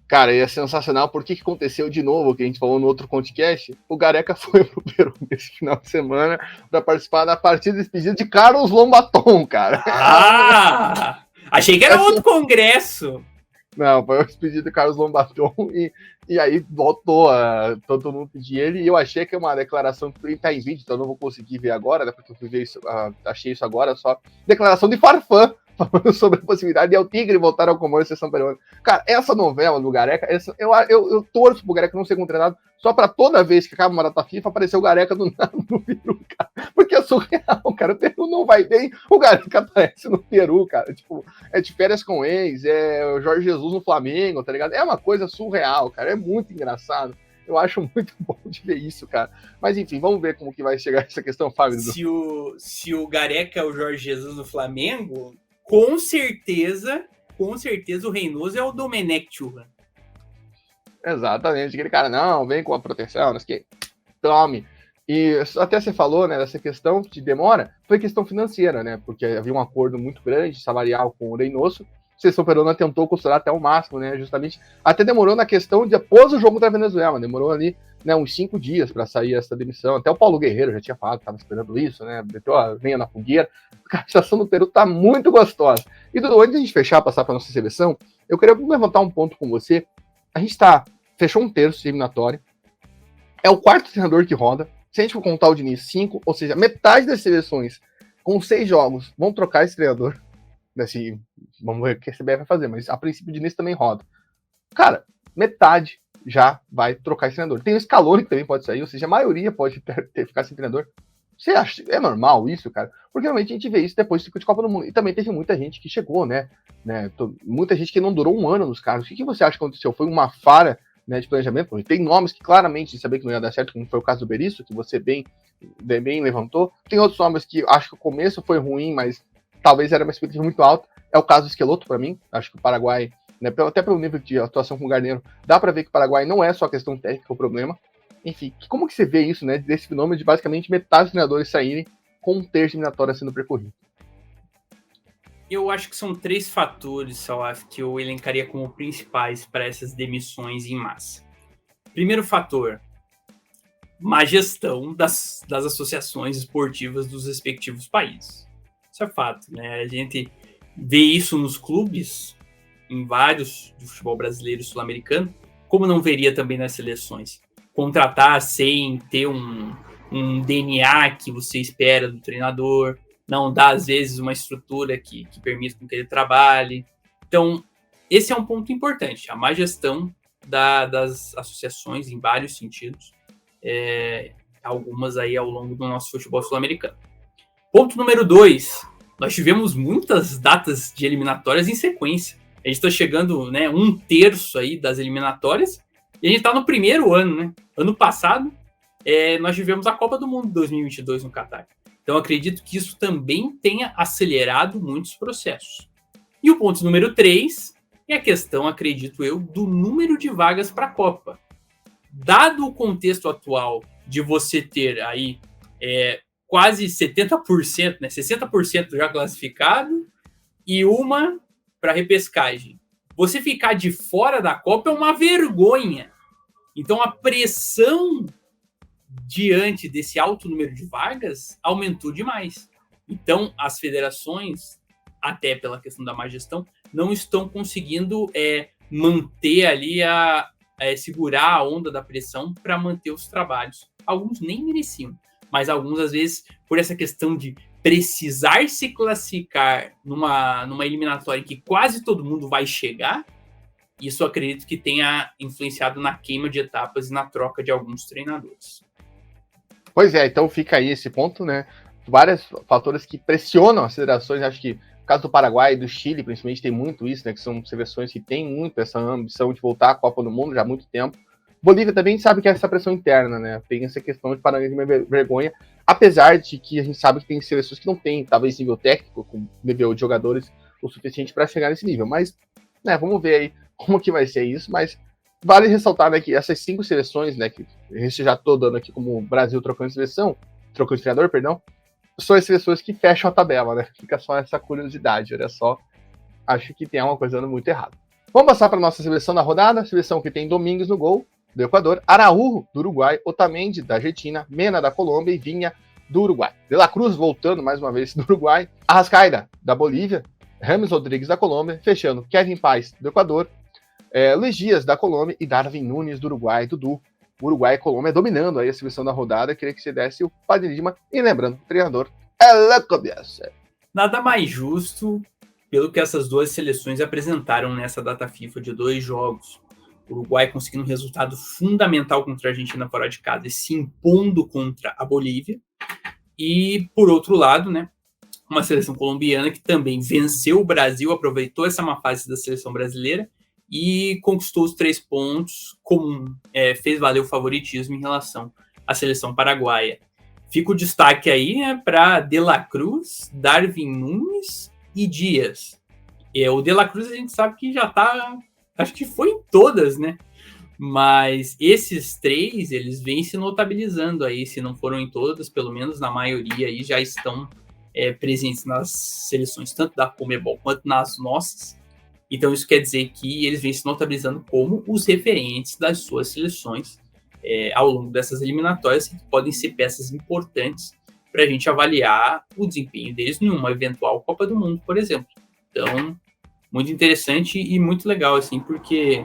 Cara, e é sensacional, porque que aconteceu de novo, que a gente falou no outro podcast, o Gareca foi pro Peru nesse final de semana para participar da partida despedida de Carlos Lombaton, cara. Achei que era outro congresso. Não, foi o despedido de Carlos Lombaton e aí voltou a todo mundo pedir ele, e eu achei que é uma declaração que tá em vídeo, então eu não vou conseguir ver agora, né, porque eu fui ver isso, achei isso agora, só declaração de Farfã, falando sobre a possibilidade de El Tigre voltar ao comando da seleção peruana. Cara, essa novela do Gareca, eu torço pro Gareca não ser contratado só pra toda vez que acaba uma data FIFA aparecer o Gareca no Peru, cara. Porque é surreal, cara. O Peru não vai bem, o Gareca aparece no Peru, cara. Tipo, é de férias com ex, é o Jorge Jesus no Flamengo, tá ligado? É uma coisa surreal, cara. É muito engraçado. Eu acho muito bom de ver isso, cara. Mas enfim, vamos ver como que vai chegar essa questão, Fábio. Se o Gareca é o Jorge Jesus no Flamengo, com certeza o Reinoso é o Domenech Churran. Exatamente, aquele cara, não, vem com a proteção, não sei o que, tome. E até você falou, né, dessa questão de demora, foi questão financeira, né, porque havia um acordo muito grande, salarial com o Reinoso, a seleção peruana tentou costurar até o máximo, né, justamente, até demorou na questão de após o jogo da Venezuela, demorou ali, né, uns 5 dias para sair essa demissão, até o Paulo Guerreiro já tinha falado, estava esperando isso, né, meteu a lenha na fogueira. A situação do Peru tá muito gostosa. E Dudu, antes de a gente fechar, passar para nossa seleção, eu queria levantar um ponto com você. A gente fechou um terço de eliminatória, é o quarto treinador que roda, se a gente for contar o Diniz, 5, ou seja, metade das seleções com 6 jogos vão trocar esse treinador. Assim, vamos ver o que a CBF vai fazer, mas a princípio o Diniz também roda. Cara, metade já vai trocar esse treinador. Tem o Scaloni que também pode sair, ou seja, a maioria pode ficar sem treinador. Você acha é normal isso, cara? Porque realmente a gente vê isso depois de Copa do Mundo. E também teve muita gente que chegou, né? Muita gente que não durou um ano nos cargos. O que você acha que aconteceu? Foi uma falha, né, de planejamento? Tem nomes que claramente sabia que não ia dar certo, como foi o caso do Berizzo, que você bem levantou. Tem outros nomes que acho que o começo foi ruim, mas talvez era uma expectativa muito alta. É o caso do Schelotto para mim. Acho que o Paraguai, né, até pelo nível de atuação com o Garneiro, dá para ver que o Paraguai não é só questão técnica o problema. Enfim, como que você vê isso, né, desse fenômeno de basicamente metade dos treinadores saírem com um terço de eliminatória sendo percorrido? Eu acho que são 3 fatores, Salaf, que eu elencaria como principais para essas demissões em massa. Primeiro fator, má gestão das associações esportivas dos respectivos países. Isso é fato, né? A gente vê isso nos clubes, em vários do futebol brasileiro e sul-americano, como não veria também nas seleções. Contratar sem ter um DNA que você espera do treinador, não dá, às vezes, uma estrutura que permita que ele trabalhe. Então, esse é um ponto importante, a má gestão das associações em vários sentidos, algumas aí ao longo do nosso futebol sul-americano. Ponto número 2, nós tivemos muitas datas de eliminatórias em sequência. A gente está chegando, né, 1/3 aí das eliminatórias, e a gente está no primeiro ano, né? Ano passado, nós tivemos a Copa do Mundo 2022 no Catar. Então, acredito que isso também tenha acelerado muitos processos. E o ponto número 3 é a questão, acredito eu, do número de vagas para a Copa. Dado o contexto atual de você ter aí quase 70%, né, 60% já classificado e uma para repescagem. Você ficar de fora da Copa é uma vergonha. Então, a pressão diante desse alto número de vagas aumentou demais. Então, as federações, até pela questão da má gestão, não estão conseguindo manter ali, segurar a onda da pressão para manter os trabalhos. Alguns nem mereciam, mas alguns, às vezes, por essa questão de precisar se classificar numa eliminatória em que quase todo mundo vai chegar, isso acredito que tenha influenciado na queima de etapas e na troca de alguns treinadores. Pois é, então fica aí esse ponto, né? Vários fatores que pressionam as federações. Acho que no caso do Paraguai e do Chile, principalmente, tem muito isso, né? Que são seleções que têm muito essa ambição de voltar à Copa do Mundo já há muito tempo. Bolívia também sabe que é essa pressão interna, né? Tem essa questão de paralelismo e vergonha, apesar de que a gente sabe que tem seleções que não têm, talvez, nível técnico, com nível de jogadores o suficiente para chegar nesse nível. Mas, né, vamos ver aí como que vai ser isso, mas vale ressaltar, né, que essas 5 seleções, né, que a gente já tô dando aqui como Brasil trocando de treinador, perdão, são as seleções que fecham a tabela, né? Fica só essa curiosidade, olha só. Acho que tem uma coisa dando muito errado. Vamos passar para nossa seleção da rodada, seleção que tem Domingos no gol, do Equador, Araújo, do Uruguai, Otamendi, da Argentina, Mena, da Colômbia e Vinha, do Uruguai. De la Cruz, voltando mais uma vez do Uruguai, Arrascaida, da Bolívia, Rames Rodrigues, da Colômbia, fechando Kevin Paz, do Equador, Luiz Dias, da Colômbia, e Darwin Nunes, do Uruguai. Dudu, Uruguai e Colômbia dominando aí a seleção da rodada. Queria que você desse o paradigma. E lembrando, o treinador é louco, bicho. Nada mais justo pelo que essas duas seleções apresentaram nessa data FIFA de 2 jogos. O Uruguai conseguindo um resultado fundamental contra a Argentina fora de casa e se impondo contra a Bolívia. E, por outro lado, né, uma seleção colombiana que também venceu o Brasil, aproveitou essa má fase da seleção brasileira e conquistou os 3 pontos, fez valer o favoritismo em relação à seleção paraguaia. Fica o destaque aí, né, para De la Cruz, Darwin Nunes e Dias. O De la Cruz a gente sabe que já está, acho que foi em todas, né? Mas esses 3, eles vêm se notabilizando aí, se não foram em todas, pelo menos na maioria aí já estão presentes nas seleções, tanto da Conmebol quanto nas nossas. Então isso quer dizer que eles vêm se notabilizando como os referentes das suas seleções ao longo dessas eliminatórias, que podem ser peças importantes para a gente avaliar o desempenho deles numa eventual Copa do Mundo, por exemplo. Então, muito interessante e muito legal, assim, porque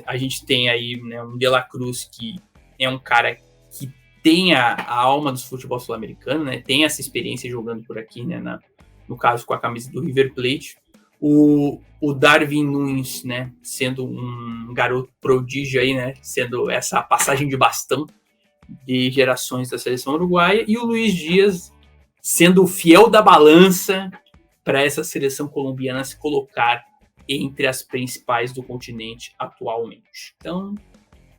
a gente tem aí, né, um De la Cruz, que é um cara que tem a alma do futebol sul-americano, né, tem essa experiência jogando por aqui, né, no caso com a camisa do River Plate. O Darwin Nunes, né, sendo um garoto prodígio aí, né, sendo essa passagem de bastão de gerações da seleção uruguaia, e o Luiz Dias sendo o fiel da balança para essa seleção colombiana se colocar entre as principais do continente atualmente. Então,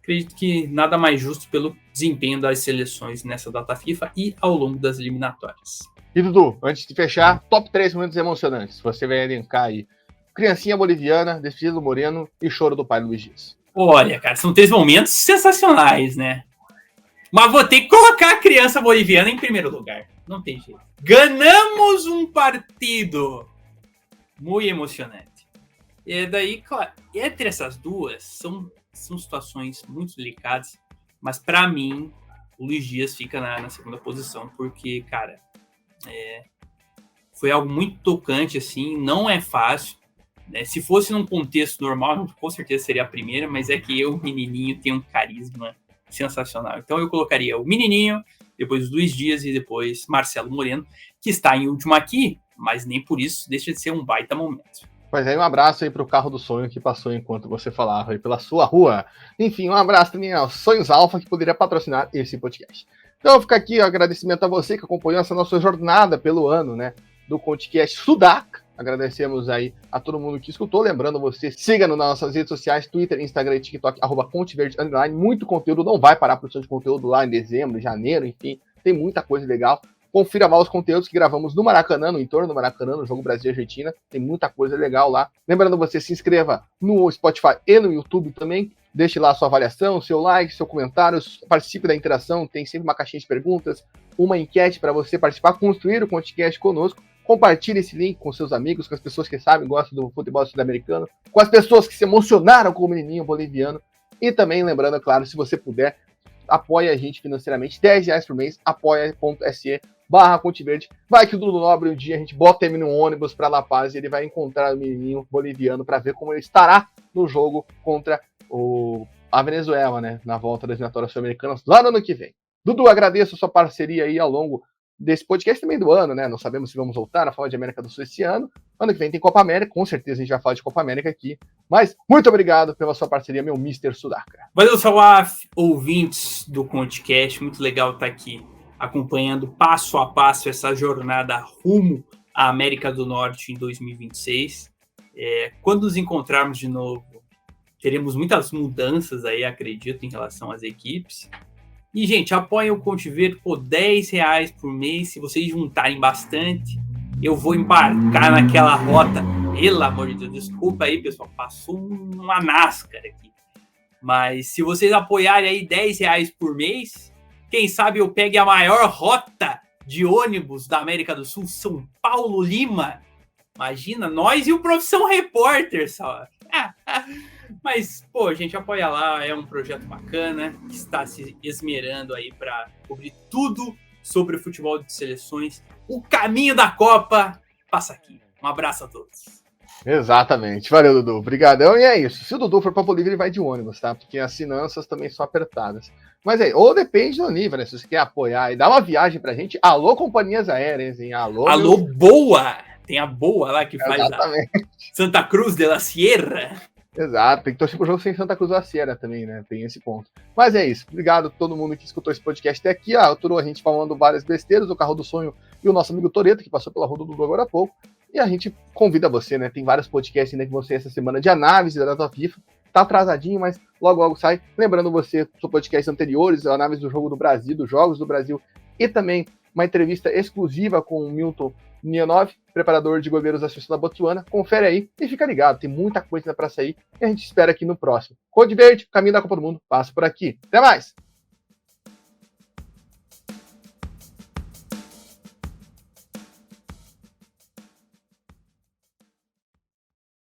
acredito que nada mais justo pelo desempenho das seleções nessa data FIFA e ao longo das eliminatórias. E Dudu, antes de fechar, top 3 momentos emocionantes. Você vai elencar aí Criancinha Boliviana, Despedida do Moreno e Choro do Pai Luiz Dias. Olha, cara, são 3 momentos sensacionais, né? Mas vou ter que colocar a criança boliviana em primeiro lugar. Não tem jeito. Ganhamos um partido muito emocionante. E daí, claro, entre essas duas, são situações muito delicadas, mas para mim, o Luiz Dias fica na segunda posição, porque, cara, foi algo muito tocante, assim, não é fácil, né? Se fosse num contexto normal, com certeza seria a primeira, mas é que o menininho tem um carisma sensacional. Então eu colocaria o menininho, depois o Luiz Dias e depois Marcelo Moreno, que está em último aqui, mas nem por isso deixa de ser um baita momento. Mas aí um abraço aí pro carro do sonho que passou enquanto você falava aí pela sua rua. Enfim, um abraço também aos Sonhos Alfa que poderia patrocinar esse podcast. Então fica aqui o agradecimento a você que acompanhou essa nossa jornada pelo ano, né, do podcast Sudaca. Agradecemos aí a todo mundo que escutou. Lembrando você, siga-nos nas nossas redes sociais, Twitter, Instagram e TikTok, @ConteVerde_. Muito conteúdo, não vai parar a produção de conteúdo lá em dezembro, janeiro, enfim, tem muita coisa legal. Confira lá os conteúdos que gravamos no Maracanã, no entorno do Maracanã, no jogo Brasil e Argentina. Tem muita coisa legal lá. Lembrando você, se inscreva no Spotify e no YouTube também. Deixe lá a sua avaliação, seu like, seu comentário. Participe da interação. Tem sempre uma caixinha de perguntas, uma enquete para você participar, construir o podcast conosco. Compartilhe esse link com seus amigos, com as pessoas que sabem, gostam do futebol sul-americano, com as pessoas que se emocionaram com o menininho boliviano. E também, lembrando, é claro, se você puder, apoie a gente financeiramente, R$10 por mês, apoia.se/ConteVerde. Vai que o Dudu Nobre um dia a gente bota ele num ônibus para La Paz e ele vai encontrar o menininho boliviano para ver como ele estará no jogo contra a Venezuela, né, na volta das eliminatórias sul-americanas lá no ano que vem. Dudu, agradeço a sua parceria aí ao longo desse podcast também do ano, né? Não sabemos se vamos voltar a falar de América do Sul esse ano. Ano que vem tem Copa América, com certeza a gente vai falar de Copa América aqui. Mas muito obrigado pela sua parceria, meu Mr. Sudaca. Valeu, Salaf, ouvintes do ConteCast. Muito legal estar aqui acompanhando passo a passo essa jornada rumo à América do Norte em 2026. Quando nos encontrarmos de novo, teremos muitas mudanças aí, acredito, em relação às equipes. E, gente, apoiem o ConteVerde por R$10 por mês. Se vocês juntarem bastante, eu vou embarcar naquela rota. Pelo amor de Deus, desculpa aí, pessoal. Passou uma NASCAR aqui. Mas se vocês apoiarem aí R$10 por mês, quem sabe eu pegue a maior rota de ônibus da América do Sul, São Paulo, Lima. Imagina, nós e o Profissão Repórter, só. Mas, pô, gente, apoia lá, é um projeto bacana, que está se esmerando aí para cobrir tudo sobre o futebol de seleções. O caminho da Copa passa aqui. Um abraço a todos. Exatamente. Valeu, Dudu. Obrigadão. E é isso. Se o Dudu for para Bolívia, ele vai de ônibus, tá? Porque as finanças também são apertadas. Mas aí, ou depende do nível, né? Se você quer apoiar e dar uma viagem pra gente, alô, companhias aéreas, hein? Alô, Boa! Tem a Boa lá que faz Exatamente. a Santa Cruz de la Sierra. Exato, tem que torcer pro jogo sem Santa Cruz da Sierra também, né? Tem esse ponto. Mas é isso. Obrigado a todo mundo que escutou esse podcast até aqui. Aturou a gente falando várias besteiras, o Carro do Sonho e o nosso amigo Toreto, que passou pela rua do Dudu agora há pouco. E a gente convida você, né? Tem vários podcasts ainda que vão ser essa semana de análise da data FIFA. Tá atrasadinho, mas logo sai. Lembrando você, os podcasts anteriores, a análise do jogo do Brasil, dos jogos do Brasil e também uma entrevista exclusiva com o Milton Nianov, preparador de goleiros da Seleção da Botsuana. Confere aí e fica ligado, tem muita coisa para sair e a gente espera aqui no próximo. ConteVerde, caminho da Copa do Mundo, passa por aqui. Até mais!